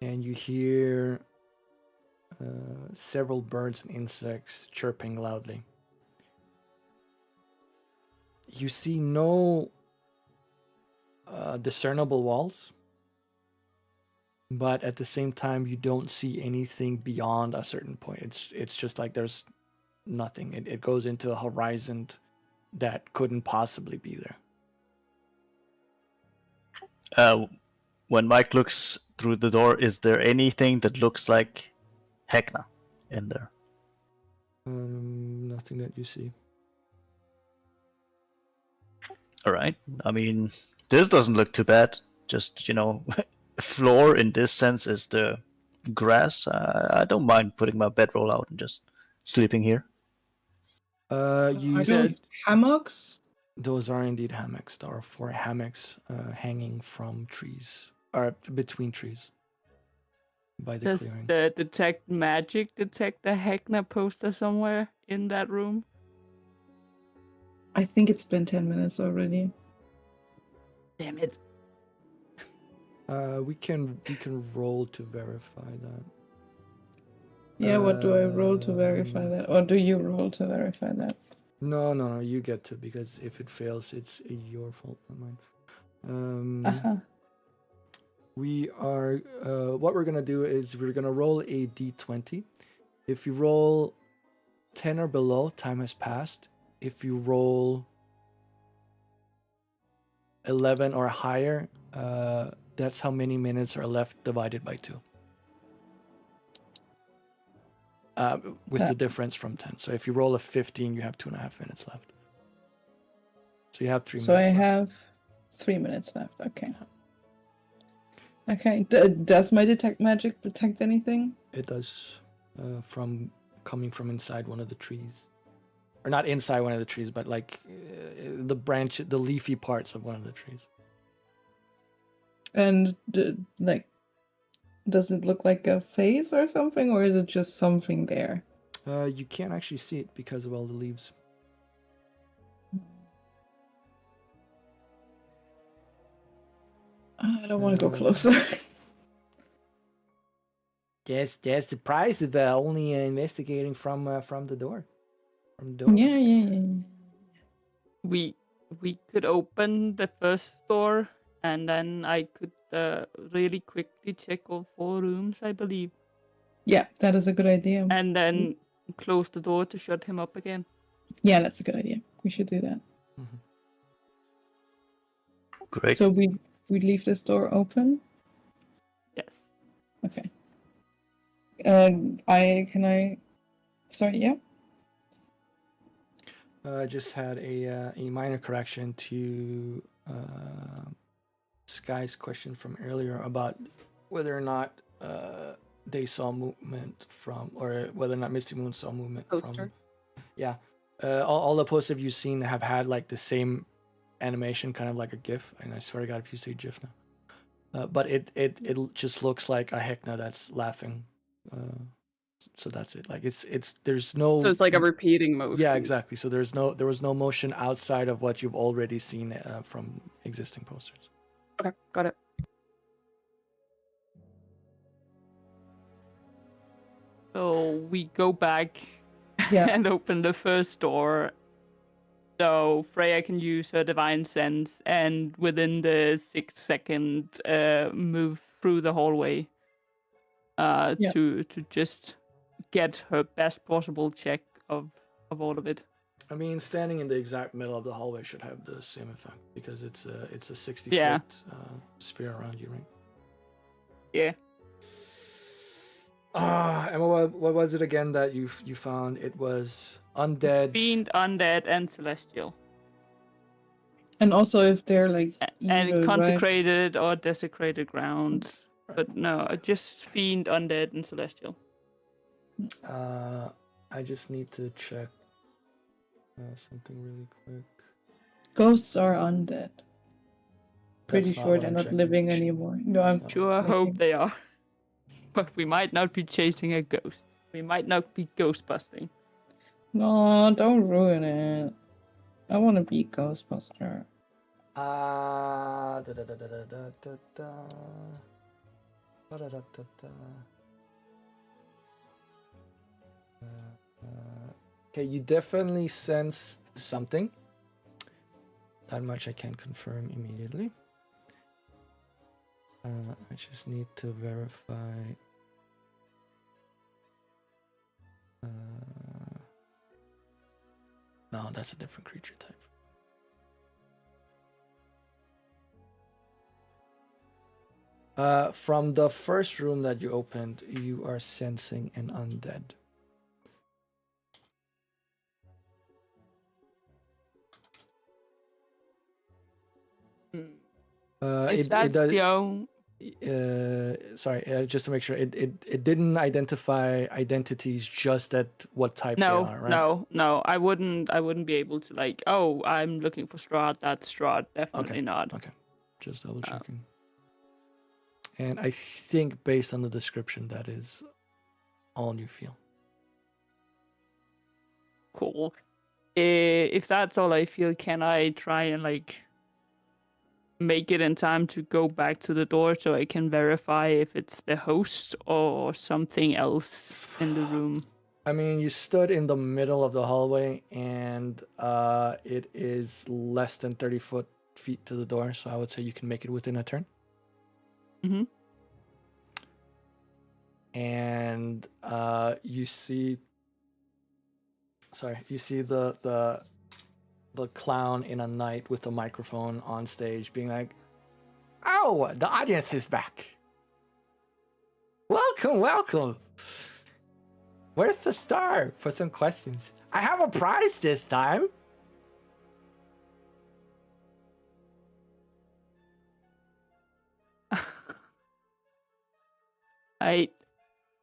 And you hear several birds and insects chirping loudly. You see no discernible walls, but at the same time you don't see anything beyond a certain point. It's just like there's nothing. It goes into a horizon that couldn't possibly be there. When Mike looks through the door, is there anything that looks like Heckna in there? Nothing that you see. All right. I mean, this doesn't look too bad. Just, floor in this sense is the grass. I don't mind putting my bedroll out and just sleeping here. You Are see, those hammocks? those are indeed hammocks. There are 4 hammocks hanging from trees, or between trees, by the Does clearing. the detect magic detect the Heckna poster somewhere in that room? I think it's been 10 minutes already. Damn it. We can roll to verify that. Yeah, what do I roll to verify that? Or do you roll to verify that? No, you get to, because if it fails, it's your fault, not mine. We are, what we're gonna do is we're gonna roll a d20. If you roll 10 or below, time has passed. If you roll 11 or higher, that's how many minutes are left divided by 2. With the difference from 10. So if you roll a 15, you have 2.5 minutes left. So you have 3 minutes So I left. have 3 minutes left. Okay. Okay. Does my detect magic detect anything? It does, from coming from inside one of the trees. Or not inside one of the trees, but like the leafy parts of one of the trees. And does it look like a face or something, or is it just something there? You can't actually see it because of all the leaves. I don't want to go closer. That's the price of only investigating from the door. From the door. Yeah. We could open the first door, and then I could really quickly check all 4 rooms, I believe. Yeah, that is a good idea. And then close the door to shut him up again. Yeah, that's a good idea. We should do that. Mm-hmm. Great. So we leave this door open. Yes. Okay. Sorry. Yeah. I just had a minor correction to Sky's question from earlier about whether or not they saw movement from, or whether or not Misty Moon saw movement Poster. from. Yeah. All the posters you've seen have had like the same animation, kind of like a GIF. And I swear to God, if you say GIF now. But it just looks like a Heckna that's laughing. So that's it. Like there's no. So it's like a repeating motion. Yeah, exactly. So there was no motion outside of what you've already seen from existing posters. Okay, got it. So we go back Yeah. and open the first door. So Freya can use her divine sense, and within the 6 second move through the hallway, Yeah. to just get her best possible check of all of it. I mean, standing in the exact middle of the hallway should have the same effect because it's a 60 Yeah. foot sphere around you, right? Yeah. And what was it again that you found? It was undead. Fiend, undead, and celestial. And also if they're like And evil, right? consecrated or desecrated grounds. Right. But no, just fiend, undead, and celestial. I just need to check something really quick. Ghosts are undead. Pretty That's not sure what they're I'm not checking. living anymore. No, That's I'm not- Sure making- hope they are. But we might not be chasing a ghost. We might not be ghost busting. No, don't ruin it. I want to be Ghostbuster. Da da da da da da da da. Da da da da da. Okay, you definitely sense something. That much I can confirm immediately. I just need to verify. No, that's a different creature type. From the first room that you opened, you are sensing an undead. If that's the only... Sorry, just to make sure, it didn't identify identities, just at what type they are, right? No. I wouldn't be able to like, oh, I'm looking for Strahd, that's Strahd. Definitely not. Okay, just double checking. And I think based on the description, that is all you feel. Cool. If that's all I feel, can I try and like make it in time to go back to the door so I can verify if it's the host or something else in the room? I mean, you stood in the middle of the hallway, and it is less than 30 feet to the door, so I would say you can make it within a turn. Mm-hmm. And you see the clown in a night with a microphone on stage being like, "Oh, the audience is back. Welcome. Where's the star for some questions? I have a prize this time."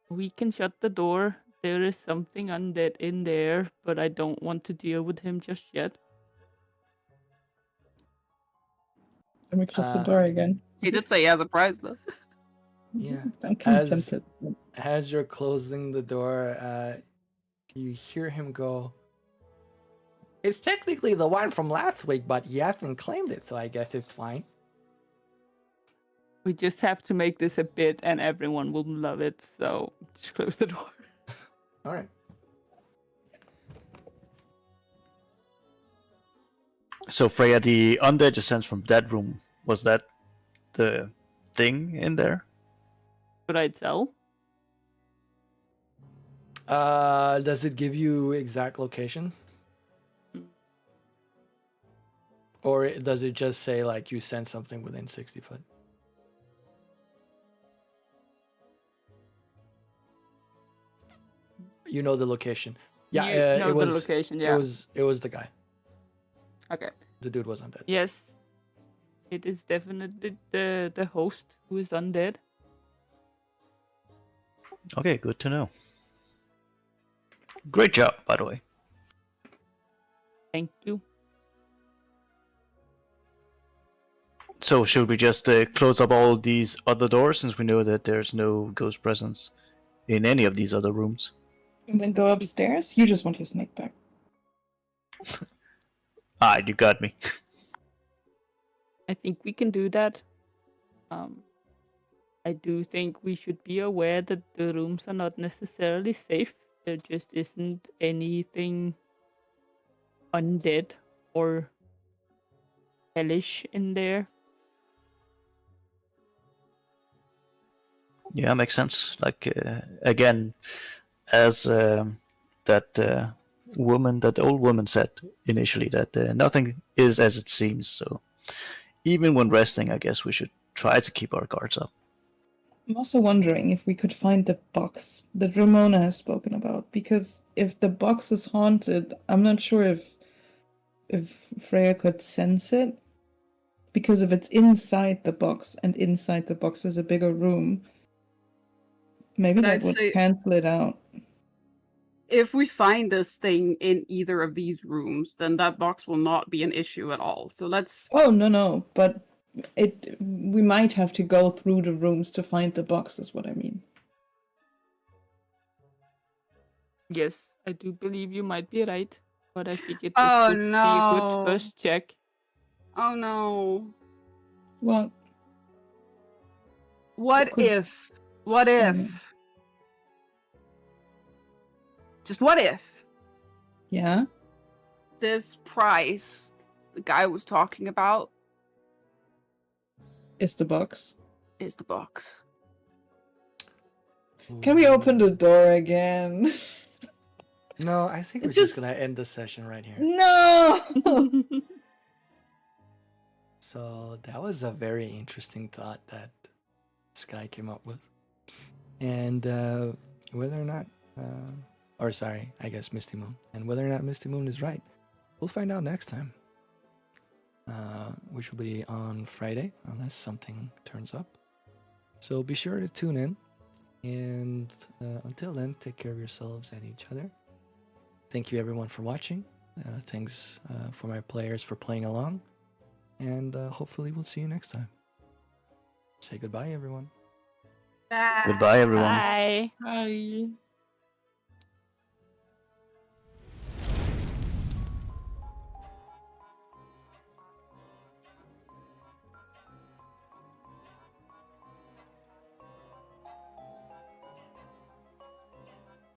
We can shut the door. There is something undead in there, but I don't want to deal with him just yet. Let me close the door again. He did say he has a prize though. Yeah. I'm kind of As- tempted. As you're closing the door, you hear him go, "It's technically the one from last week, but he hasn't claimed it, so I guess it's fine." We just have to make this a bit and everyone will love it, so just close the door. All right. So Freya, the undead you sensed from that room, was that the thing in there? Could I tell? Does it give you exact location? Mm. Or does it just say like you sense something within 60 foot? You know the location. Yeah, You know it was the location, yeah. it was the guy. Okay. The dude was undead. Yes. It is definitely the host who is undead. Okay, good to know. Great job, by the way. Thank you. So should we just close up all these other doors since we know that there's no ghost presence in any of these other rooms? And then go upstairs? You just want your snake back. Ah, you got me. I think we can do that. I do think we should be aware that the rooms are not necessarily safe. There just isn't anything undead more hellish in there. Yeah, makes sense. Like again, as that woman, that old woman said initially, that nothing is as it seems. So even when resting, I guess we should try to keep our guards up. I'm also wondering if we could find the box that Ramona has spoken about, because if the box is haunted, I'm not sure if Freya could sense it. Because if it's inside the box, and inside the box is a bigger room, maybe But that I'd would say cancel it out. if we find this thing in either of these rooms, then that box will not be an issue at all. So let's. Oh no, but we might have to go through the rooms to find the box, is what I mean. Yes, I do believe you might be right, but I figured this Oh would be a good no! first check. Oh no! What? What could- if? What Oh, no. if? Just what if Yeah? this price the guy was talking about Is the box? is the box? Can we open the door again? No, I think we're It just just- gonna end the session right here. No! So that was a very interesting thought that this guy came up with. And whether or not, or sorry, I guess Misty Moon. And whether or not Misty Moon is right, we'll find out next time. Which will be on Friday, unless something turns up. So be sure to tune in. And until then, take care of yourselves and each other. Thank you everyone for watching. Thanks for my players for playing along. And hopefully we'll see you next time. Say goodbye, everyone. Goodbye, everyone. Bye. Hi.